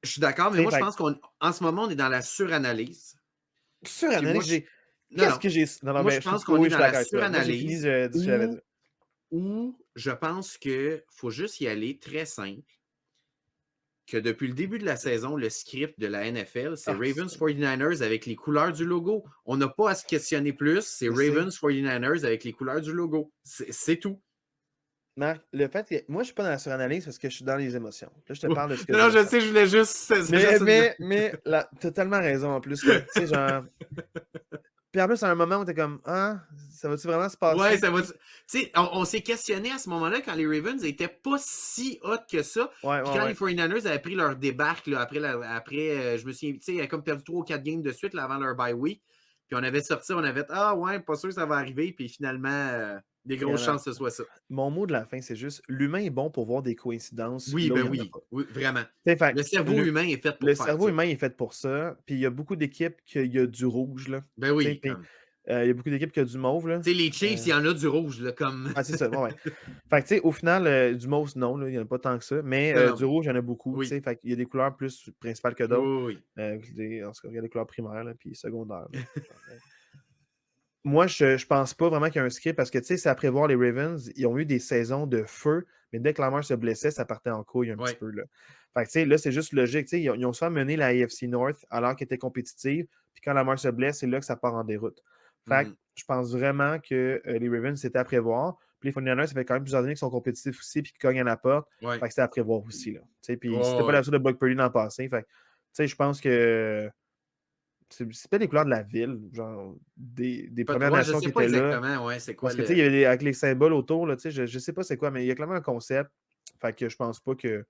Je suis d'accord, mais Tu sais, moi, je fait pense qu'en ce moment, on est dans la suranalyse. que Puis moi, suranalyse, non, qu'est-ce non. que j'ai non, non, Moi, je mais pense qu'on oui, est je suis dans la d'accord avec toi. Moi, j'ai fini suranalyse de dire ce que j'avais à dire. où je pense qu'il faut juste y aller très simple, que depuis le début de la saison, le script de la NFL, c'est Ah, Ravens 49ers avec les couleurs du logo. On n'a pas à se questionner plus, c'est je sais. Ravens 49ers avec les couleurs du logo. C'est tout. Marc, le fait que moi, je suis pas dans la suranalyse parce que je suis dans les émotions. Là, je te parle de ce que Non, je non, je ressens. sais, je voulais juste. C'est juste T'as tellement raison en plus, là. Tu sais, genre. Puis en plus, à un moment où t'es comme, ah, ça va-tu vraiment se Ouais, passer? ça va. Tu sais, on s'est questionné à ce moment-là quand les Ravens n'étaient pas si hot que ça. Ouais, Puis ouais, quand les ouais. 49ers avaient pris leur débarque, là, je me souviens, tu sais, ils avaient comme perdu 3 ou 4 games de suite là, avant leur bye week. Puis on avait sorti, on avait fait, ah ouais, pas sûr que ça va arriver. Puis finalement, des grosses Regarde, chances que ce soit ça. mon mot de la fin, c'est juste, l'humain est bon pour voir des coïncidences Oui, là où ben il n'y en a oui. pas. Oui, vraiment. Tu sais, fait Le que cerveau humain est fait le pour faire cerveau ça. humain est fait pour ça. Puis il y a beaucoup d'équipes qu'il y a du rouge, là. Ben Tu sais, oui, puis comme. il y a beaucoup d'équipes qui ont du mauve, là. Tu sais, les Chiefs, il y en a du rouge, là, comme. Ah, c'est ça, ouais, ouais. Fait que, tu sais, au final, du mauve, non, là, il n'y en a pas tant que ça. Mais Non, non, du rouge, il y en a beaucoup, tu oui. sais. Fait qu'il y a des couleurs plus principales que Oui, d'autres. oui, oui. En tout cas, il y a des couleurs primaires, là, puis secondaires, là. Moi, je pense pas vraiment qu'il y a un script parce que, tu sais, c'est à prévoir, les Ravens, ils ont eu des saisons de feu, mais dès que Lamar se blessait, ça partait en couille un petit Ouais. peu, là. Fait que, tu sais, là, c'est juste logique. Tu sais, ils ont souvent mené la AFC North alors qu'elle était compétitive, puis quand Lamar se blesse, c'est là que ça part en déroute. Fait que Mhm. je pense vraiment que les Ravens, c'était à prévoir. Puis les 49ers, ça fait quand même plusieurs années qu'ils sont compétitifs aussi, puis qu'ils cognent à la porte. Ouais. Fait que c'était à prévoir aussi, là. Tu sais, puis c'était Oh, pas ouais. l'habitude de Brock Purdy dans le passé. Fait que, tu sais, je pense que c'est peut-être les couleurs de la ville, genre des Premières Ouais, je Nations sais qui pas étaient là. exactement, ouais, c'est quoi Parce que, tu sais, le. il y avait avec les symboles autour, là, tu sais, je sais pas c'est quoi, mais il y a clairement un concept. Fait que je pense pas que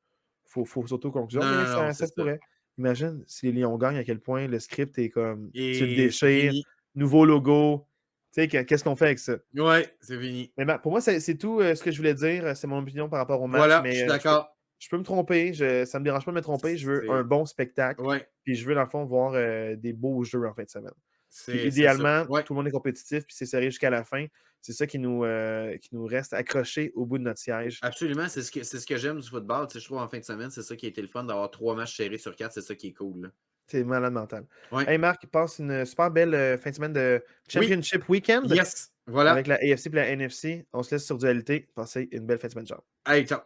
faut s'auto-conclure, Non, mais non, non, ça c'est se ça. pourrait. Imagine si les Lions gagnent, à quel point le script est comme tu le Et c'est déchires, fini. nouveau logo. Tu sais, qu'est-ce qu'on fait avec ça? Ouais, c'est fini. Mais pour moi, c'est tout ce que je voulais dire. C'est mon opinion par rapport au match, Voilà, je mais suis d'accord. je peux me tromper. Ça me dérange pas de me tromper. Je veux un C'est. bon spectacle. Ouais, Puis je veux, dans le fond, voir des beaux jeux en fin de semaine. Puis c'est ça. idéalement, Ouais, tout le monde est compétitif, puis c'est serré jusqu'à la fin. C'est ça qui nous reste accrochés au bout de notre siège. absolument. C'est ce que j'aime du football. Tu sais, je trouve en fin de semaine, c'est ça qui a été le fun d'avoir 3 matchs serrés sur 4. C'est ça qui est cool, là. C'est malade mental. Ouais. Hey Marc, passe une super belle fin de semaine de Oui, Championship Weekend yes. Voilà. avec la AFC et la NFC. On se laisse sur dualité. Passez une belle fin de semaine, ciao. Allez, ciao.